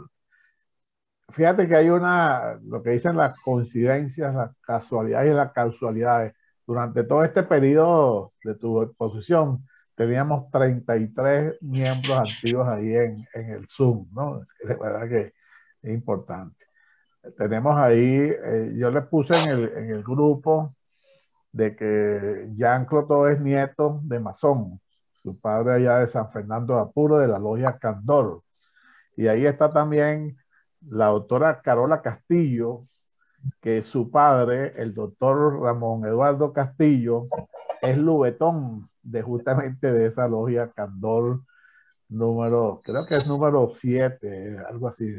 Fíjate que hay lo que dicen las coincidencias, las casualidades y las causalidades. Durante todo este periodo de tu exposición, teníamos 33 miembros activos ahí en el Zoom, ¿no? De verdad que es importante. Tenemos ahí, yo le puse en el grupo de que Jean Clotó es nieto de masón, su padre allá de San Fernando de Apuro, de la logia Candor. Y ahí está también la doctora Carola Castillo, que su padre, el doctor Ramón Eduardo Castillo, es lubetón de justamente de esa logia Candor creo que es número 7, algo así.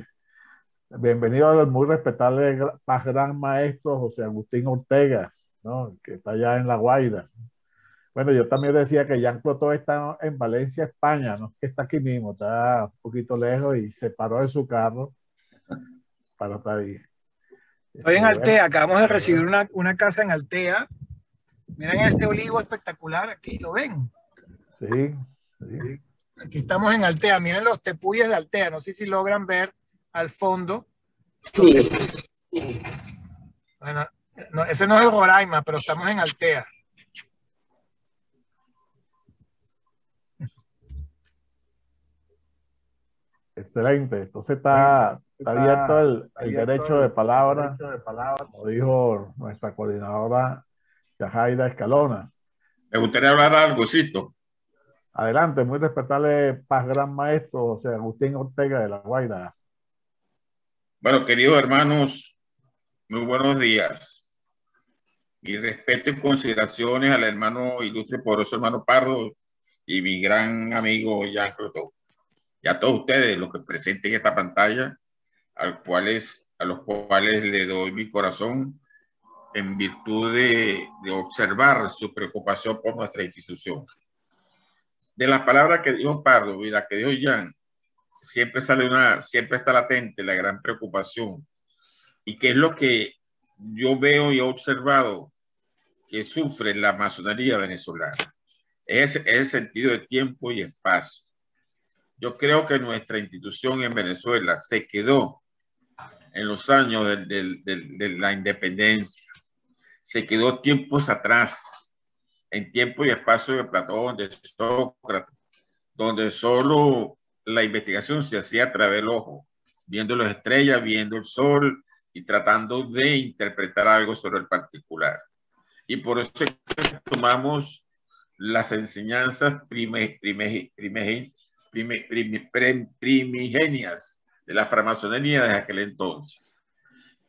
Bienvenido al muy respetable gran maestro José Agustín Ortega, ¿no? Que está allá en La Guaira. Bueno, yo también decía que Jean Clotó está en Valencia, España, no que está aquí mismo, está un poquito lejos y se paró de su carro para estar ahí. Estoy en Altea, acabamos de recibir una casa en Altea. Miren este olivo espectacular, aquí lo ven. Sí, sí. Aquí estamos en Altea, miren los tepuyes de Altea, no sé si logran ver al fondo. Sí. Bueno, no, ese no es el Roraima, pero estamos en Altea. Excelente. Entonces está abierto el derecho de palabra, como dijo nuestra coordinadora Yajaira Escalona. Me gustaría hablar algo, Cito. Adelante, muy respetable Paz Gran Maestro José Agustín Ortega de La Guaira. Bueno, queridos hermanos, muy buenos días. Mi respeto y consideraciones al hermano ilustre, poderoso hermano Pardo y mi gran amigo Jean Clotó. Y a todos ustedes, los que presenten esta pantalla, a los cuales le doy mi corazón en virtud de observar su preocupación por nuestra institución. De las palabras que dijo Pardo y la que dijo Jean, siempre está latente la gran preocupación. ¿Y qué es lo que yo veo y he observado que sufre la masonería venezolana? Es el sentido de tiempo y espacio. Yo creo que nuestra institución en Venezuela se quedó en los años de la independencia. Se quedó tiempos atrás, en tiempo y espacio de Platón, de Sócrates, donde solo la investigación se hacía a través del ojo, viendo las estrellas, viendo el sol y tratando de interpretar algo sobre el particular. Y por eso tomamos las enseñanzas primigenias de la francmasonería de aquel entonces.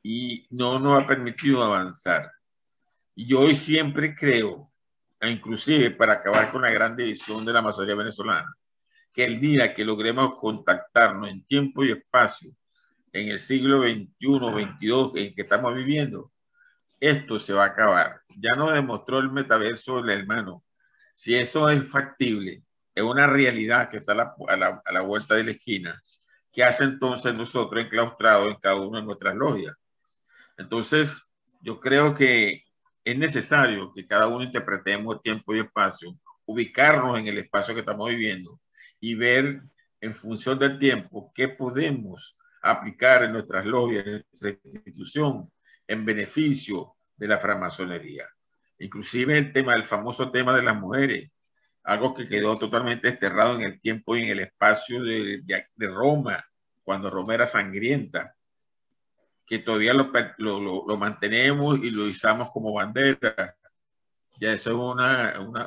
Y no nos ha permitido avanzar. Y hoy siempre creo, inclusive para acabar con la gran división de la masonería venezolana, que el día que logremos contactarnos en tiempo y espacio, en el siglo XXI, XXII, en que estamos viviendo, esto se va a acabar. Ya nos demostró el metaverso, el hermano. Si eso es factible, es una realidad que está a la vuelta de la esquina, ¿qué hace entonces nosotros enclaustrados en cada una de nuestras logias? Entonces, yo creo que es necesario que cada uno interpretemos tiempo y espacio, ubicarnos en el espacio que estamos viviendo y ver en función del tiempo qué podemos aplicar en nuestras logias, en nuestra institución, en beneficio de la francmasonería. Inclusive el famoso tema de las mujeres, algo que quedó totalmente desterrado en el tiempo y en el espacio de Roma, cuando Roma era sangrienta, que todavía lo mantenemos y lo usamos como bandera. Ya eso es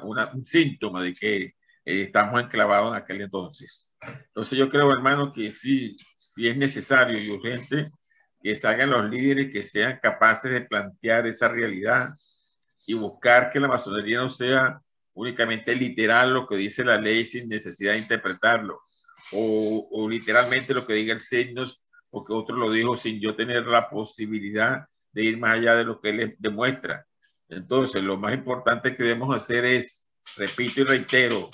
un síntoma de que estamos enclavados en aquel entonces. Entonces yo creo, hermano, que sí es necesario y urgente que salgan los líderes que sean capaces de plantear esa realidad y buscar que la masonería no sea únicamente literal lo que dice la ley sin necesidad de interpretarlo, o literalmente lo que diga el signos, porque otro lo dijo sin yo tener la posibilidad de ir más allá de lo que él demuestra. Entonces, lo más importante que debemos hacer es, repito y reitero,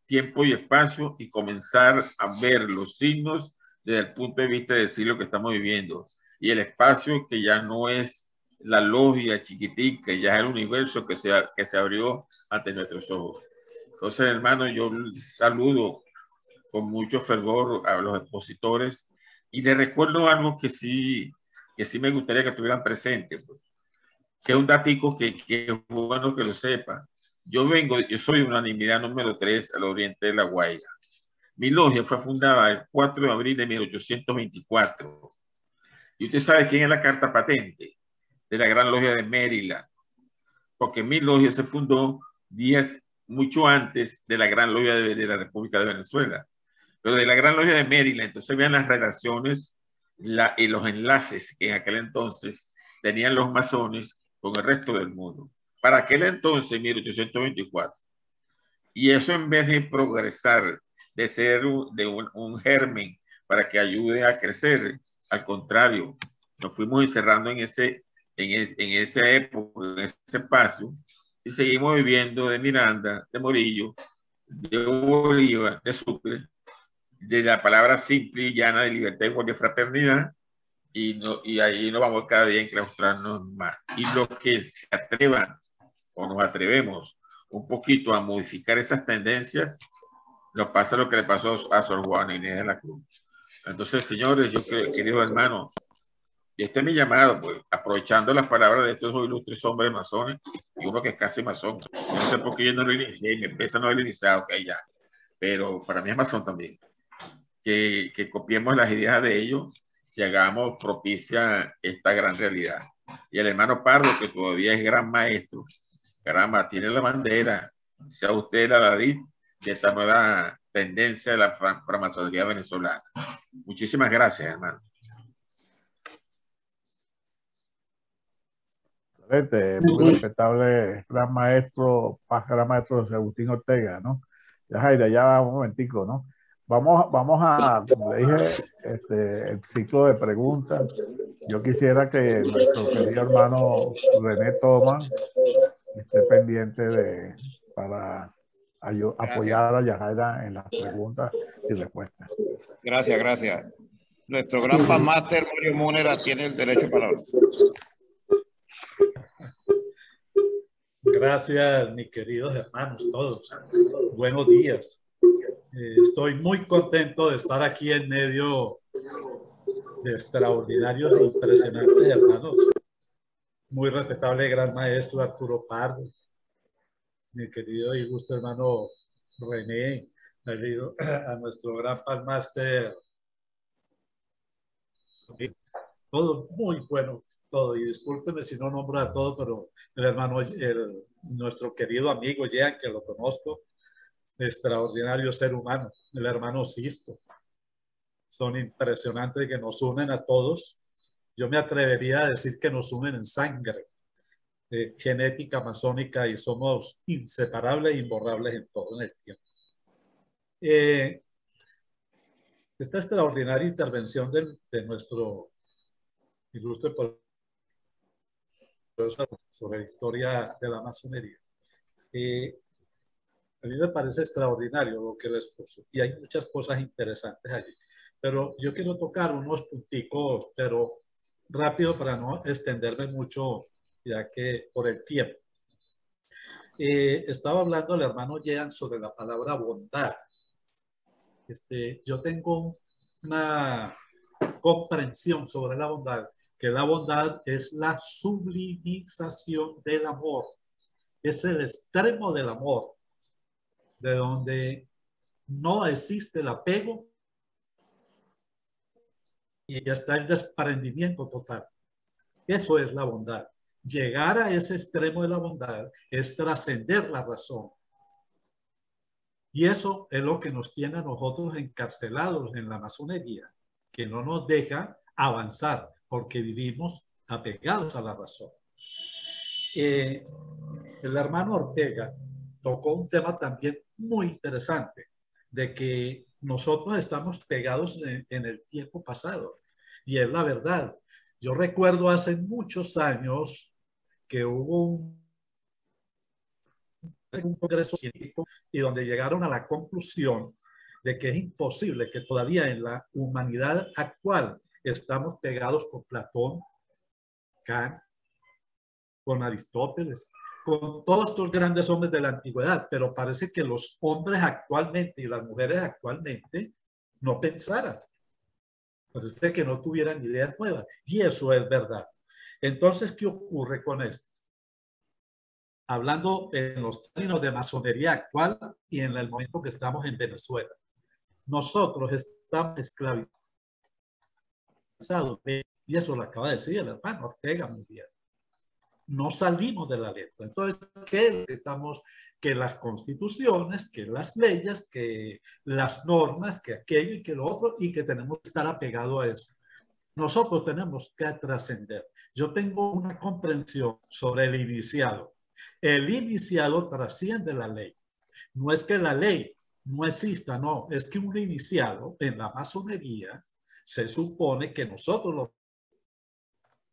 tiempo y espacio, y comenzar a ver los signos desde el punto de vista del siglo que estamos viviendo. y el espacio que ya no es la logia chiquitica, ya es el universo que se abrió ante nuestros ojos. Entonces, hermano, yo saludo con mucho fervor a los expositores y les recuerdo algo que sí me gustaría que tuvieran presente, pues, que es un datico que es bueno que lo sepan. Yo soy unanimidad número 3 al oriente de La Guaira. Mi logia fue fundada el 4 de abril de 1824. Y usted sabe quién es la carta patente de la Gran Logia de Maryland, porque mi logia se fundó días mucho antes de la Gran Logia de la República de Venezuela. Pero de la Gran Logia de Maryland, entonces vean las relaciones y los enlaces que en aquel entonces tenían los masones con el resto del mundo. Para aquel entonces, 1824. Y eso, en vez de progresar, de ser un germen para que ayude a crecer, al contrario, nos fuimos encerrando en esa época, en ese espacio, y seguimos viviendo de Miranda, de Morillo, de Bolívar, de Sucre, de la palabra simple y llana de libertad, igualdad y fraternidad, y ahí nos vamos cada día a enclaustrarnos más. Y los que se atrevan o nos atrevemos un poquito a modificar esas tendencias, nos pasa lo que le pasó a Sor Juana Inés de la Cruz. Entonces, señores, queridos hermanos, y este es mi llamado, pues, aprovechando las palabras de estos ilustres hombres masones, y uno que es casi masón. No sé por qué yo no lo inicié, mi empresa no lo he iniciado, ok, ya. Pero para mí es masón también. Que copiemos las ideas de ellos y hagamos propicia esta gran realidad. Y el hermano Pardo, que todavía es gran maestro, caramba, tiene la bandera, sea usted la David de esta nueva tendencia de la francmasonería venezolana. Muchísimas gracias, hermano. Muy respetable gran maestro José Agustín Ortega, ¿no? Ya, Jaira, ya un momentico, ¿no? Vamos a, como le dije, el ciclo de preguntas. Yo quisiera que nuestro querido hermano René Thomas esté pendiente para apoyar a Yajaira en las preguntas y respuestas. Gracias, gracias. Nuestro gran Pasmaster Mario Múnera tiene el derecho para hablar. Gracias, mis queridos hermanos, todos. Buenos días. Estoy muy contento de estar aquí en medio de extraordinarios e impresionantes hermanos. Muy respetable gran maestro Arturo Pardo, mi querido y ilustre hermano René, a nuestro gran Pasmaster. Todo muy bueno, todo. Y discúlpeme si no nombro a todo, pero el hermano, nuestro querido amigo Jean, que lo conozco, extraordinario ser humano, el hermano Sisto, son impresionantes que nos unen a todos. Yo me atrevería a decir que nos unen en sangre, genética masónica, y somos inseparables e imborrables en todo en el tiempo. Esta extraordinaria intervención de nuestro ilustre sobre la historia de la masonería, a mí me parece extraordinario lo que les puso, y hay muchas cosas interesantes allí, pero yo quiero tocar unos punticos, pero rápido para no extenderme mucho, ya que por el tiempo. Estaba hablando el hermano Jean sobre la palabra bondad. Yo tengo una comprensión sobre la bondad, que la bondad es la sublimización del amor, es el extremo del amor, de donde no existe el apego y está el desprendimiento total. Eso es la bondad. Llegar a ese extremo de la bondad es trascender la razón. Y eso es lo que nos tiene a nosotros encarcelados en la masonería, que no nos deja avanzar porque vivimos apegados a la razón. El hermano Ortega tocó un tema también muy interesante, de que nosotros estamos pegados en el tiempo pasado. Y es la verdad. Yo recuerdo hace muchos años que hubo un congreso científico y donde llegaron a la conclusión de que es imposible que todavía en la humanidad actual estamos pegados con Platón, Kant, con Aristóteles, con todos estos grandes hombres de la antigüedad, pero parece que los hombres actualmente y las mujeres actualmente no pensaran. Parece que no tuvieran ideas nuevas. Y eso es verdad. Entonces, ¿qué ocurre con esto? Hablando en los términos de masonería actual y en el momento que estamos en Venezuela. Nosotros estamos esclavizados, y eso lo acaba de decir el hermano Ortega muy bien. No salimos de la letra. Entonces, ¿qué estamos? Que las constituciones, que las leyes, que las normas, que aquello y que lo otro, y que tenemos que estar apegados a eso. Nosotros tenemos que trascender. Yo tengo una comprensión sobre el iniciado. El iniciado trasciende la ley. No es que la ley no exista, no. Es que un iniciado en la masonería se supone que nosotros lo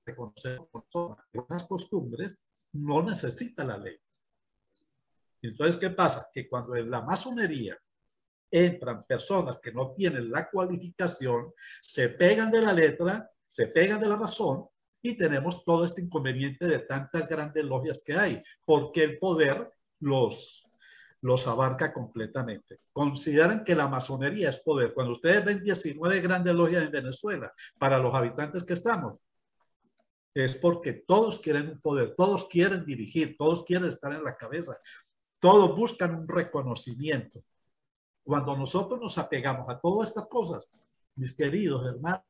reconocemos con algunas costumbres, no necesita la ley. Entonces, ¿qué pasa? Que cuando en la masonería entran personas que no tienen la cualificación, se pegan de la letra, se pegan de la razón, y tenemos todo este inconveniente de tantas grandes logias que hay, porque el poder los abarca completamente. Consideran que la masonería es poder. Cuando ustedes ven 19 grandes logias en Venezuela, para los habitantes que estamos, es porque todos quieren un poder, todos quieren dirigir, todos quieren estar en la cabeza, todos buscan un reconocimiento. Cuando nosotros nos apegamos a todas estas cosas, mis queridos hermanos,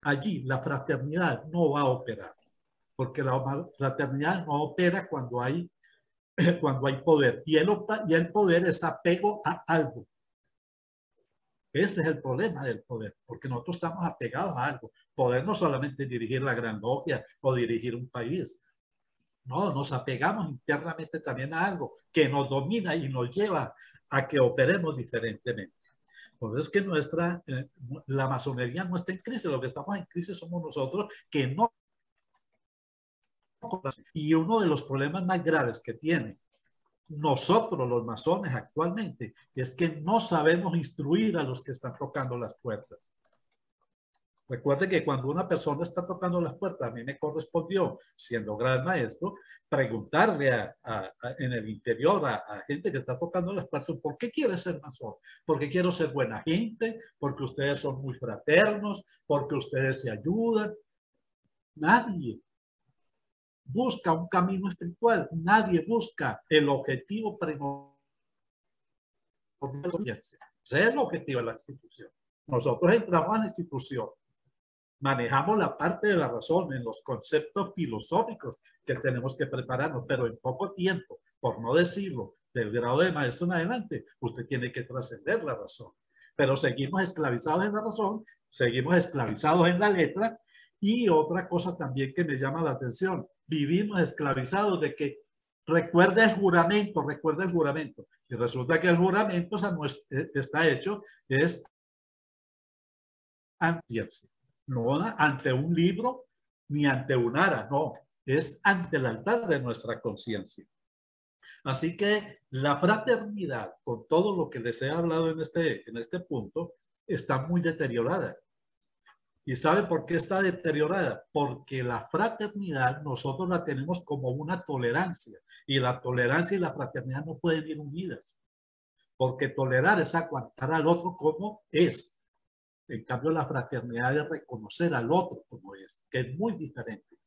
allí la fraternidad no va a operar, porque la fraternidad no opera cuando hay poder, y el poder es apego a algo. Ese es el problema del poder, porque nosotros estamos apegados a algo. Poder no solamente dirigir la gran logia o dirigir un país. No, nos apegamos internamente también a algo que nos domina y nos lleva a que operemos diferentemente. Por eso es que la masonería no está en crisis. Lo que estamos en crisis somos nosotros, que no. Y uno de los problemas más graves que tiene nosotros los masones actualmente es que no sabemos instruir a los que están tocando las puertas. Recuerde que cuando una persona está tocando las puertas, a mí me correspondió, siendo gran maestro, preguntarle en el interior a gente que está tocando las puertas, ¿por qué quiere ser masón? Porque quiero ser buena gente, porque ustedes son muy fraternos, porque ustedes se ayudan. Nadie busca un camino espiritual, nadie busca el objetivo primordial. Ese es el objetivo de la institución. Nosotros entramos a la institución, manejamos la parte de la razón en los conceptos filosóficos que tenemos que prepararnos, pero en poco tiempo, por no decirlo, del grado de maestro en adelante, usted tiene que trascender la razón. Pero seguimos esclavizados en la razón, seguimos esclavizados en la letra, y otra cosa también que me llama la atención, vivimos esclavizados de que recuerda el juramento, y resulta que el juramento, o sea, no está hecho, es no ante un libro ni ante un ara, no, es ante el altar de nuestra conciencia. Así que la fraternidad, con todo lo que les he hablado en este punto, está muy deteriorada. ¿Y sabe por qué está deteriorada? Porque la fraternidad nosotros la tenemos como una tolerancia, y la tolerancia y la fraternidad no pueden ir unidas, porque tolerar es aguantar al otro como es. En cambio, la fraternidad es reconocer al otro como es, que es muy diferente.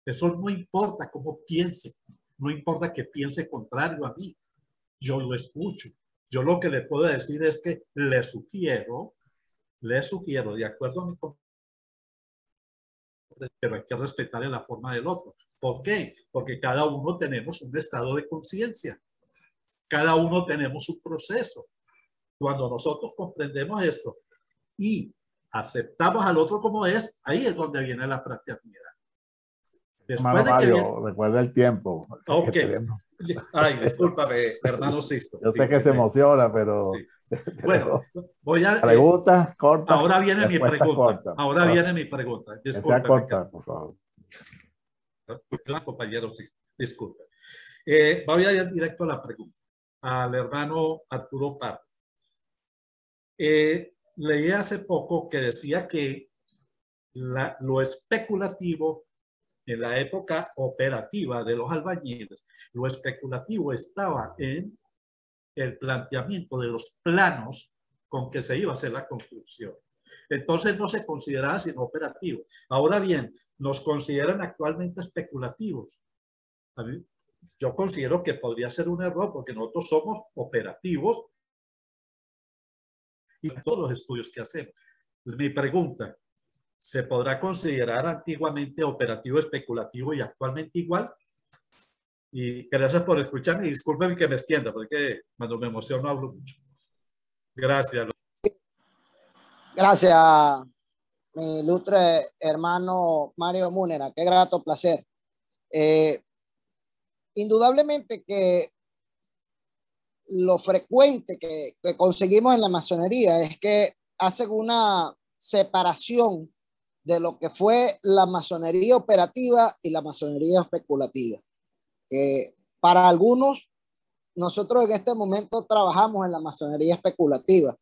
Eso no importa cómo piense, no importa que piense contrario a mí, yo lo escucho. Yo lo que le puedo decir es que le sugiero, de acuerdo a mi concepto, pero hay que respetar la forma del otro. ¿Por qué? Porque cada uno tenemos un estado de conciencia. Cada uno tenemos un proceso. Cuando nosotros comprendemos esto y aceptamos al otro como es, ahí es donde viene la fraternidad. Después de Mario, recuerda el tiempo. Ok. Ay, discúlpame, hermano Sisto. Yo sé que se emociona, pero... Sí. Bueno, voy a... Preguntas cortas. Ahora viene mi pregunta. Cortas. Ahora viene mi pregunta. Disculpe. Corta, por favor. Compañero Sisto, disculpe. Voy a ir directo a la pregunta. Al hermano Arturo Pardo. leí hace poco que decía que lo especulativo en la época operativa de los albañiles, lo especulativo estaba en el planteamiento de los planos con que se iba a hacer la construcción. Entonces no se consideraba sino operativo. Ahora bien, nos consideran actualmente especulativos. A mí, yo considero que podría ser un error porque nosotros somos operativos y en todos los estudios que hacemos. Mi pregunta, ¿se podrá considerar antiguamente operativo especulativo y actualmente igual? Y gracias por escucharme y discúlpenme que me extienda porque cuando me emociono hablo mucho. Gracias. Gracias, mi ilustre hermano Mario Múnera. Qué grato placer. Indudablemente que lo frecuente que conseguimos en la masonería es que hacen una separación de lo que fue la masonería operativa y la masonería especulativa. Para algunos, nosotros en este momento trabajamos en la masonería especulativa.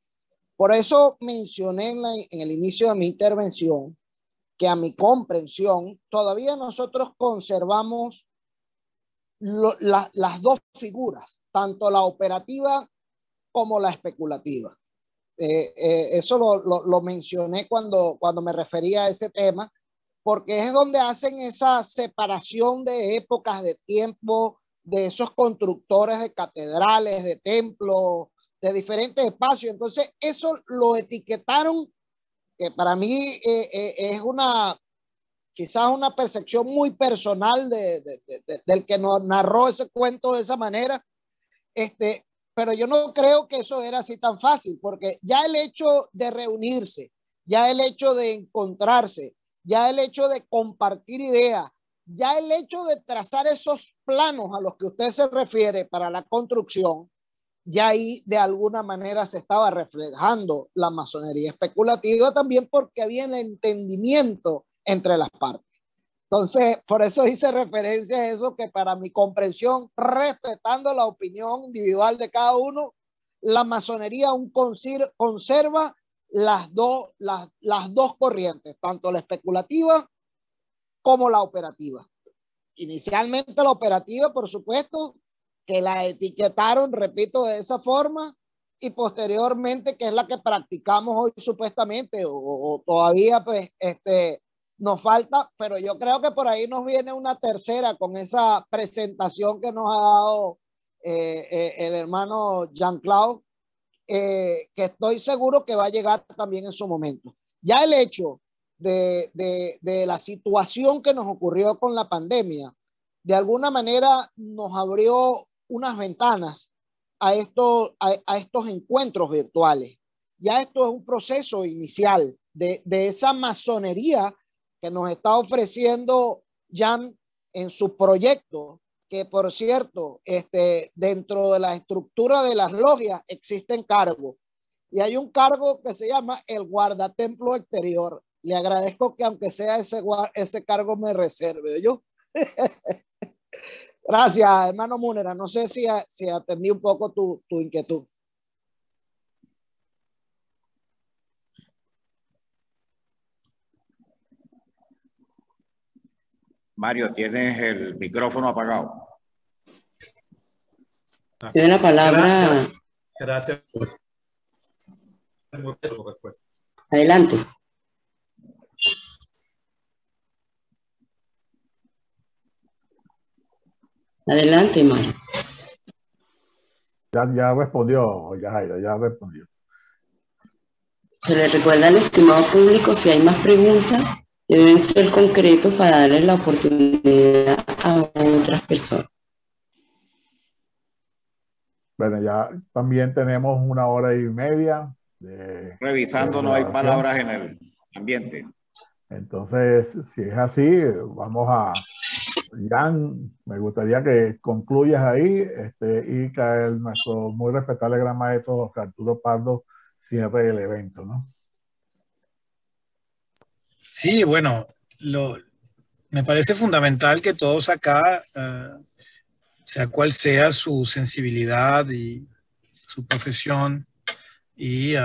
Por eso mencioné en el inicio de mi intervención que a mi comprensión todavía nosotros conservamos las dos figuras, tanto la operativa como la especulativa. Eso lo mencioné cuando me refería a ese tema, porque es donde hacen esa separación de épocas de tiempo, de esos constructores de catedrales, de templos, de diferentes espacios. Entonces, eso lo etiquetaron, que para mí es quizás una percepción muy personal del que nos narró ese cuento de esa manera. Pero yo no creo que eso era así tan fácil, porque ya el hecho de reunirse, ya el hecho de encontrarse, ya el hecho de compartir ideas, ya el hecho de trazar esos planos a los que usted se refiere para la construcción, ya ahí de alguna manera se estaba reflejando la masonería especulativa también porque había el entendimiento entre las partes. Entonces, por eso hice referencia a eso, que para mi comprensión, respetando la opinión individual de cada uno, la masonería aún conserva las dos corrientes, tanto la especulativa como la operativa. Inicialmente la operativa, por supuesto, que la etiquetaron, repito, de esa forma, y posteriormente, que es la que practicamos hoy supuestamente, o todavía pues nos falta, pero yo creo que por ahí nos viene una tercera con esa presentación que nos ha dado el hermano Jean-Claude, que estoy seguro que va a llegar también en su momento. Ya el hecho de la situación que nos ocurrió con la pandemia, de alguna manera nos abrió unas ventanas a estos encuentros virtuales. Ya esto es un proceso inicial de esa masonería que nos está ofreciendo Jan en su proyecto, que por cierto, dentro de la estructura de las logias existen cargos, y hay un cargo que se llama el guardatemplo exterior. Le agradezco que aunque sea ese cargo me reserve, ¿yo? Gracias, hermano Múnera. No sé si atendí un poco tu inquietud. Mario, tienes el micrófono apagado. Tiene la palabra. Gracias. Su respuesta. Adelante. Adelante, Mario. Ya respondió, ya respondió. Se le recuerda al estimado público, si hay más preguntas, deben ser concretos para darle la oportunidad a otras personas. Bueno, ya también tenemos 1 hora y media. Revisando, no hay palabras en el ambiente. Entonces, si es así, vamos a... Jan, me gustaría que concluyas ahí y que nuestro muy respetable gran maestro Oscar Arturo Pardo cierre el evento, ¿no? Sí, bueno, me parece fundamental que todos acá, sea cual sea su sensibilidad y su profesión, y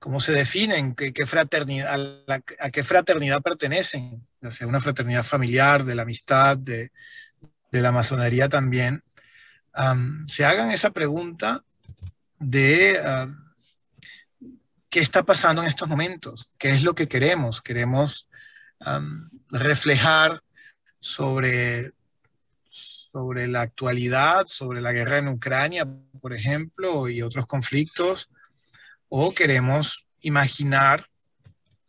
cómo se definen, qué fraternidad, a qué fraternidad pertenecen, ya sea una fraternidad familiar, de la amistad, de la masonería también, se hagan esa pregunta de qué está pasando en estos momentos, qué es lo que queremos. Queremos reflejar sobre la actualidad, sobre la guerra en Ucrania, por ejemplo, y otros conflictos, o queremos imaginar,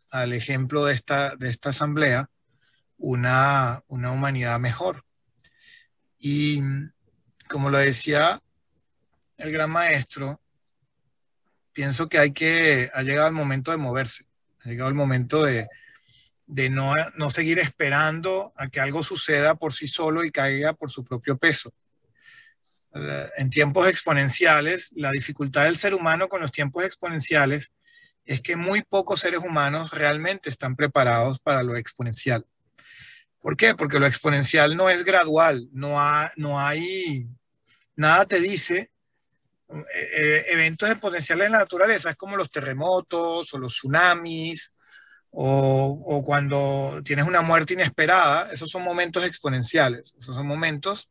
al ejemplo de esta asamblea, una humanidad mejor. Y como lo decía el gran maestro, pienso que ha llegado el momento de moverse, ha llegado el momento de no seguir esperando a que algo suceda por sí solo y caiga por su propio peso. En tiempos exponenciales, la dificultad del ser humano con los tiempos exponenciales es que muy pocos seres humanos realmente están preparados para lo exponencial. ¿Por qué? Porque lo exponencial no es gradual, no hay, nada te dice, eventos exponenciales en la naturaleza, es como los terremotos o los tsunamis, o cuando tienes una muerte inesperada, esos son momentos exponenciales, esos son momentos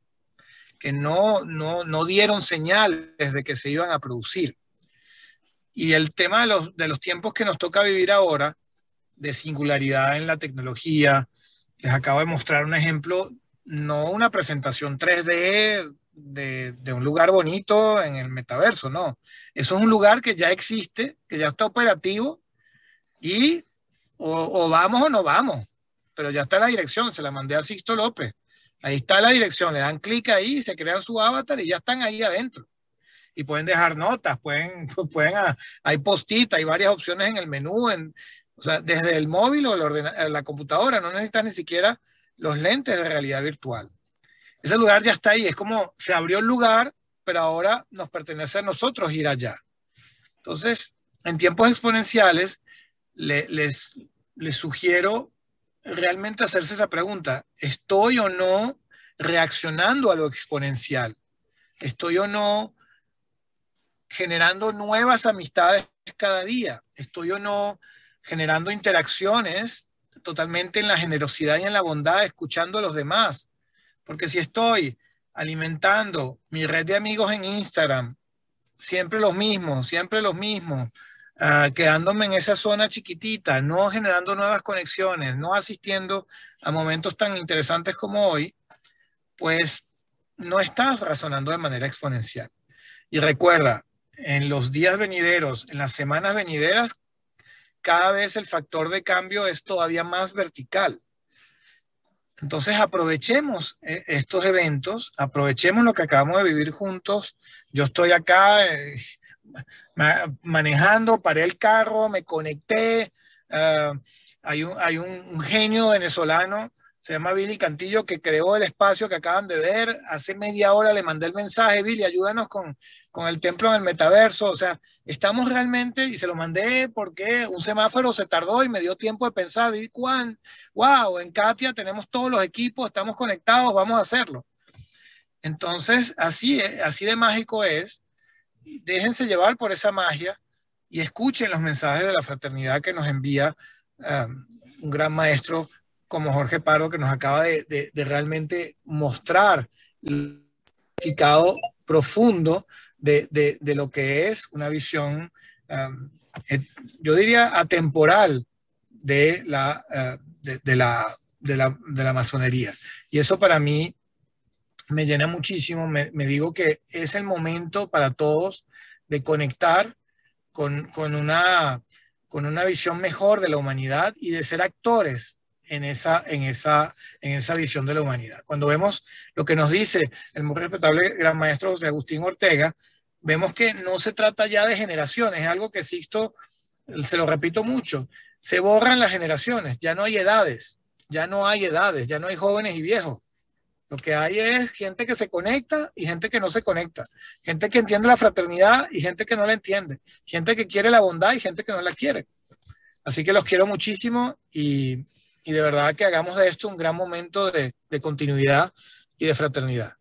que no dieron señales de que se iban a producir. Y el tema de los tiempos que nos toca vivir ahora, de singularidad en la tecnología, les acabo de mostrar un ejemplo, no una presentación 3D de un lugar bonito en el metaverso, no. Eso es un lugar que ya existe, que ya está operativo y o vamos o no vamos, pero ya está la dirección, se la mandé a Sixto López. Ahí está la dirección, le dan clic ahí, se crean su avatar y ya están ahí adentro. Y pueden dejar notas, hay post-it, hay varias opciones en el menú, o sea, desde el móvil o la computadora, no necesitan ni siquiera los lentes de realidad virtual. Ese lugar ya está ahí, es como se abrió el lugar, pero ahora nos pertenece a nosotros ir allá. Entonces, en tiempos exponenciales, les sugiero realmente hacerse esa pregunta. ¿Estoy o no reaccionando a lo exponencial? ¿Estoy o no generando nuevas amistades cada día? ¿Estoy o no generando interacciones totalmente en la generosidad y en la bondad, escuchando a los demás? Porque si estoy alimentando mi red de amigos en Instagram, siempre los mismos, quedándome en esa zona chiquitita, no generando nuevas conexiones, no asistiendo a momentos tan interesantes como hoy, pues no estás razonando de manera exponencial. Y recuerda, en los días venideros, en las semanas venideras, cada vez el factor de cambio es todavía más vertical. Entonces aprovechemos estos eventos, aprovechemos lo que acabamos de vivir juntos. Yo estoy acá manejando, paré el carro, me conecté. Hay un genio venezolano, se llama Billy Cantillo, que creó el espacio que acaban de ver. Hace media hora le mandé el mensaje: Billy, ayúdanos con el templo en el metaverso. O sea, estamos realmente, y se lo mandé porque un semáforo se tardó y me dio tiempo de pensar, y Juan, wow, en Katia tenemos todos los equipos, estamos conectados, vamos a hacerlo. Entonces, así de mágico es. Déjense llevar por esa magia y escuchen los mensajes de la fraternidad que nos envía un gran maestro como Jorge Pardo, que nos acaba de realmente mostrar el significado profundo de lo que es una visión, yo diría, atemporal de la masonería. Y eso para mí me llena muchísimo. Me digo que es el momento para todos de conectar con una visión mejor de la humanidad y de ser actores en esa visión de la humanidad. Cuando vemos lo que nos dice el muy respetable gran maestro José Agustín Ortega, vemos que no se trata ya de generaciones, es algo que Sixto, se lo repito mucho, se borran las generaciones, ya no hay edades, ya no hay jóvenes y viejos. Lo que hay es gente que se conecta y gente que no se conecta, gente que entiende la fraternidad y gente que no la entiende, gente que quiere la bondad y gente que no la quiere. Así que los quiero muchísimo y de verdad que hagamos de esto un gran momento de continuidad y de fraternidad.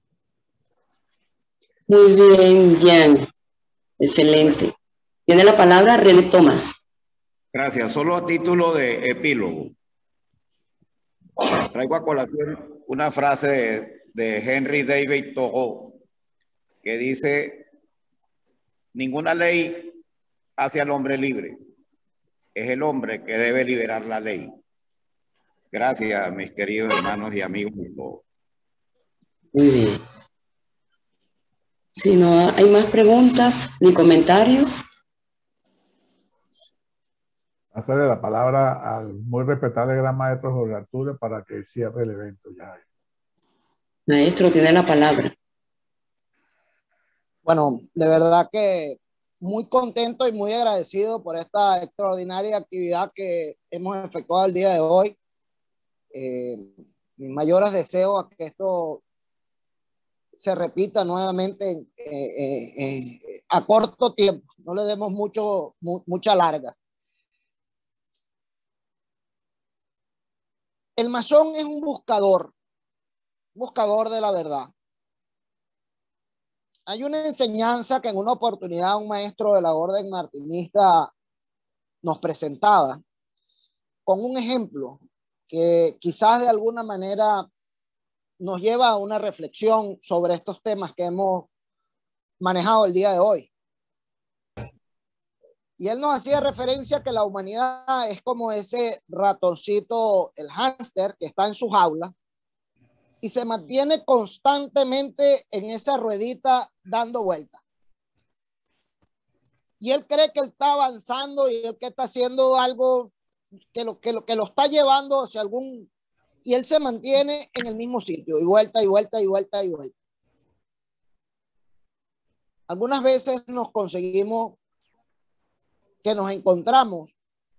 Muy bien, Jan. Excelente. Tiene la palabra René Tomás. Gracias. Solo a título de epílogo. Traigo a colación una frase de Henry David Thoreau que dice: ninguna ley hace al hombre libre. Es el hombre que debe liberar la ley. Gracias, mis queridos hermanos y amigos y todos. Muy bien. Si no hay más preguntas ni comentarios. Hacerle la palabra al muy respetable gran maestro Jorge Arturo para que cierre el evento. Ya. Maestro, tiene la palabra. Bueno, de verdad que muy contento y muy agradecido por esta extraordinaria actividad que hemos efectuado el día de hoy. Mis mayores deseos a que esto se repita nuevamente a corto tiempo. No le demos mucha larga. El masón es un buscador de la verdad. Hay una enseñanza que en una oportunidad un maestro de la orden martinista nos presentaba con un ejemplo que quizás de alguna manera nos lleva a una reflexión sobre estos temas que hemos manejado el día de hoy. Y él nos hacía referencia a que la humanidad es como ese ratoncito, el hámster, que está en su jaula y se mantiene constantemente en esa ruedita dando vueltas. Y él cree que él está avanzando y él que está haciendo algo que lo está llevando hacia algún... Y él se mantiene en el mismo sitio y vuelta y vuelta y vuelta y vuelta. Algunas veces nos conseguimos que nos encontramos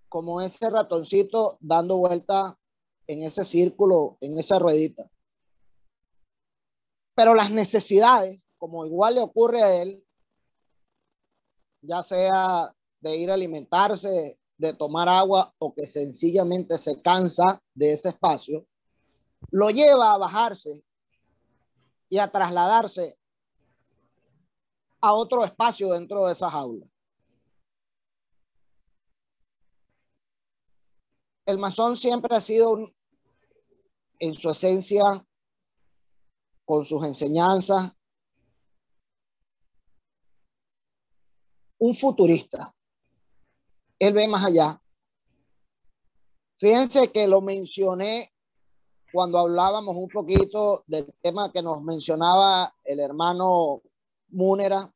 como ese ratoncito dando vuelta en ese círculo, en esa ruedita. Pero las necesidades, como igual le ocurre a él, ya sea de ir a alimentarse, de tomar agua o que sencillamente se cansa de ese espacio, lo lleva a bajarse y a trasladarse a otro espacio dentro de esa jaula. El masón siempre ha sido, en su esencia, con sus enseñanzas, un futurista. Él ve más allá. Fíjense que lo mencioné cuando hablábamos un poquito del tema que nos mencionaba el hermano Múnera,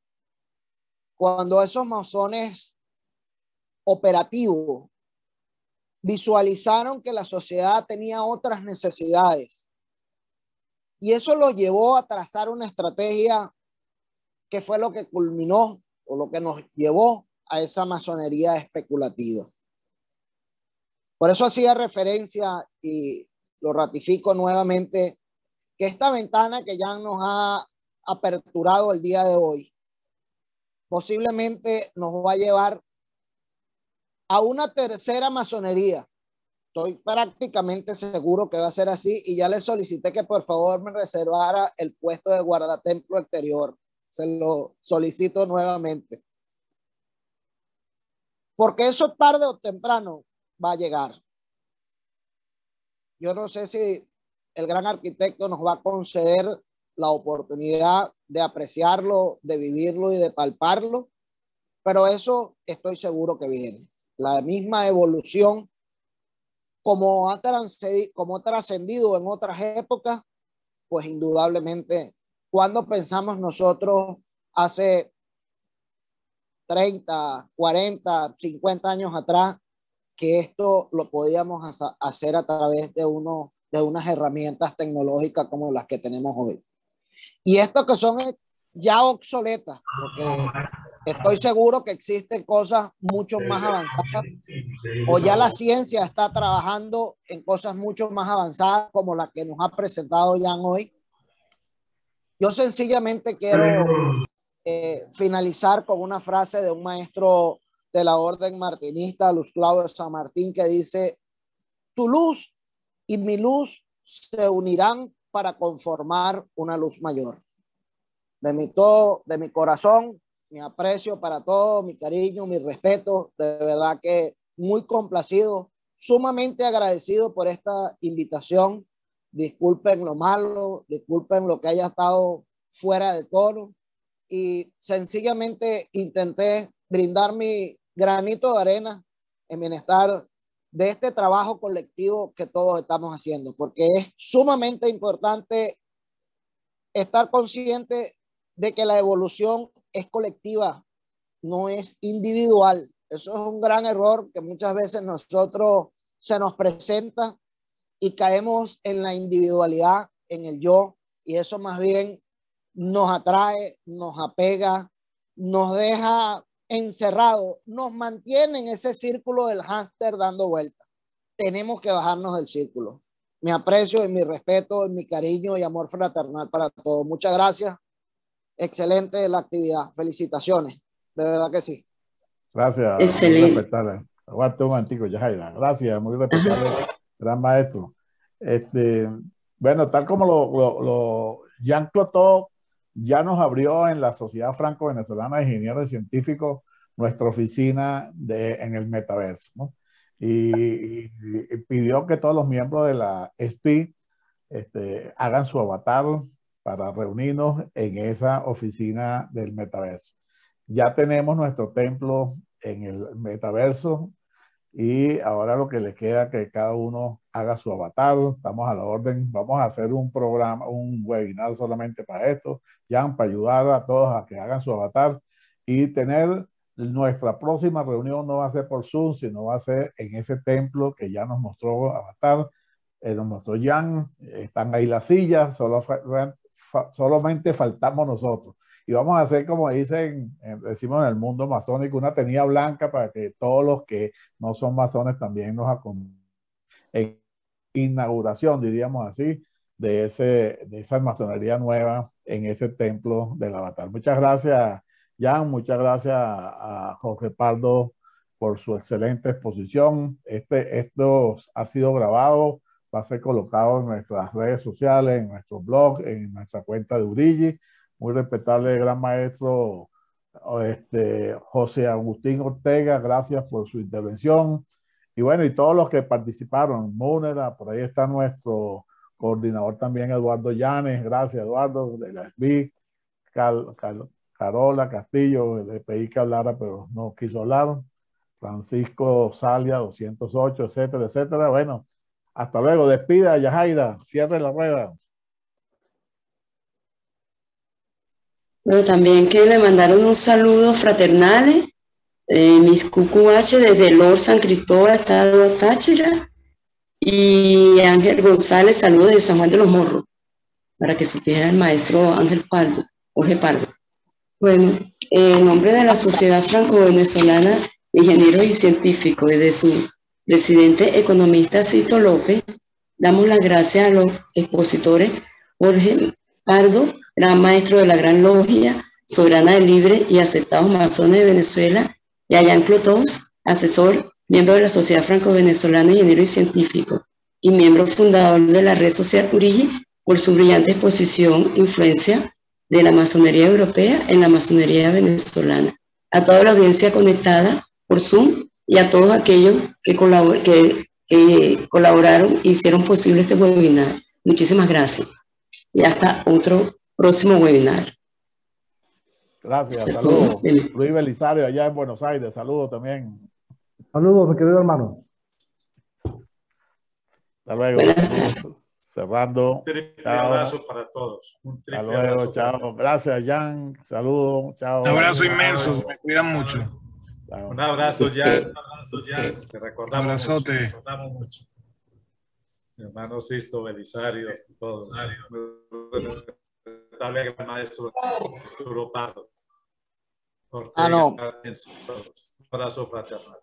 cuando esos masones operativos visualizaron que la sociedad tenía otras necesidades. Y eso lo llevó a trazar una estrategia que fue lo que culminó o lo que nos llevó a esa masonería especulativa. Por eso hacía referencia y lo ratifico nuevamente, que esta ventana que ya nos ha aperturado el día de hoy, posiblemente nos va a llevar a una tercera masonería. Estoy prácticamente seguro que va a ser así y ya le solicité que por favor me reservara el puesto de guardatemplo exterior. Se lo solicito nuevamente. Porque eso tarde o temprano va a llegar. Yo no sé si el gran arquitecto nos va a conceder la oportunidad de apreciarlo, de vivirlo y de palparlo, pero eso estoy seguro que viene. La misma evolución como ha trascendido en otras épocas, pues indudablemente, cuando pensamos nosotros hace 30, 40, 50 años atrás, que esto lo podíamos hacer a través de unas herramientas tecnológicas como las que tenemos hoy. Y estos que son ya obsoletas, porque estoy seguro que existen cosas mucho más avanzadas, o ya la ciencia está trabajando en cosas mucho más avanzadas como la que nos ha presentado Jan hoy. Yo sencillamente quiero finalizar con una frase de un maestro de la orden martinista, Luz Claudio San Martín, que dice: tu luz y mi luz se unirán para conformar una luz mayor. De mi corazón, mi aprecio para todos, mi cariño, mi respeto. De verdad que muy complacido, sumamente agradecido por esta invitación. Disculpen lo malo, disculpen lo que haya estado fuera de tono y sencillamente intenté brindar mi granito de arena en bienestar de este trabajo colectivo que todos estamos haciendo, porque es sumamente importante estar consciente de que la evolución es colectiva, no es individual. Eso es un gran error que muchas veces nosotros se nos presenta y caemos en la individualidad, en el yo, y eso más bien nos atrae, nos apega, nos deja encerrados, nos mantiene en ese círculo del hámster dando vueltas. Tenemos que bajarnos del círculo. Mi aprecio y mi respeto y mi cariño y amor fraternal para todos. Muchas gracias. Excelente la actividad. Felicitaciones. De verdad que sí. Gracias. Excelente. Muy respetable. Aguante un momentico, Yajaira. Gracias, muy respetable, gran maestro. Bueno, tal como Jean Cloteau ya nos abrió en la Sociedad Franco-Venezolana de Ingenieros y Científicos nuestra oficina en el metaverso, ¿no? Y pidió que todos los miembros de la SPI hagan su avatar para reunirnos en esa oficina del metaverso. Ya tenemos nuestro templo en el metaverso y ahora lo que les queda es que cada uno haga su avatar. Estamos a la orden. Vamos a hacer un programa, un webinar solamente para esto, ya para ayudar a todos a que hagan su avatar y tener nuestra próxima reunión no va a ser por Zoom, sino va a ser en ese templo que ya nos mostró Avatar, nos mostró Jan, están ahí las sillas, solamente faltamos nosotros. Y vamos a hacer, como decimos en el mundo masónico, una tenida blanca para que todos los que no son masones también nos acompañen en inauguración, diríamos así, de esa masonería nueva en ese templo del Avatar. Muchas gracias, Jan, muchas gracias a Jorge Pardo por su excelente exposición. Esto ha sido grabado, va a ser colocado en nuestras redes sociales, en nuestro blog, en nuestra cuenta de Urigi. Muy respetable gran maestro José Agustín Ortega, gracias por su intervención. Y bueno, y todos los que participaron, Múnera, por ahí está nuestro coordinador también, Eduardo Llanes, gracias Eduardo, de la SBIC, Carola Castillo, le pedí que hablara, pero no quiso hablar, Francisco Salia, 208, etcétera, etcétera. Bueno, hasta luego, despida, Yajaira, cierre la rueda. Bueno, también que le mandaron un saludo fraternales, mis QQH desde Lord San Cristóbal, Estado Táchira, y Ángel González, saludos de San Juan de los Morros, para que supiera el maestro Ángel Pardo, Jorge Pardo. Bueno, en nombre de la Sociedad Franco-Venezolana de Ingenieros y Científicos y de su presidente economista Sisto López, damos las gracias a los expositores Jorge Pardo, gran maestro de la Gran Logia Soberana de Libres y Aceptados Masones de Venezuela, y a Jean Cloteau, asesor, miembro de la Sociedad Franco-Venezolana de Ingenieros y Científicos y miembro fundador de la red social Urigi, por su brillante exposición, influencia de la masonería europea en la masonería venezolana. A toda la audiencia conectada por Zoom y a todos aquellos que colaboraron e hicieron posible este webinar. Muchísimas gracias. Y hasta otro próximo webinar. Gracias, saludos. Luis Belisario, allá en Buenos Aires, saludos también. Saludos, mi querido hermano. Hasta luego. Cerrando. Un abrazo para todos. Hasta luego, chao. Gracias, Jan. Saludos, chao. Un abrazo inmenso, me cuidan mucho. Un abrazo, Jan. Te recordamos mucho. Te recordamos mucho. Mi hermano Sisto Belisario, todos. Dale al maestro Arturo Pardo. No. Un abrazo fraternal.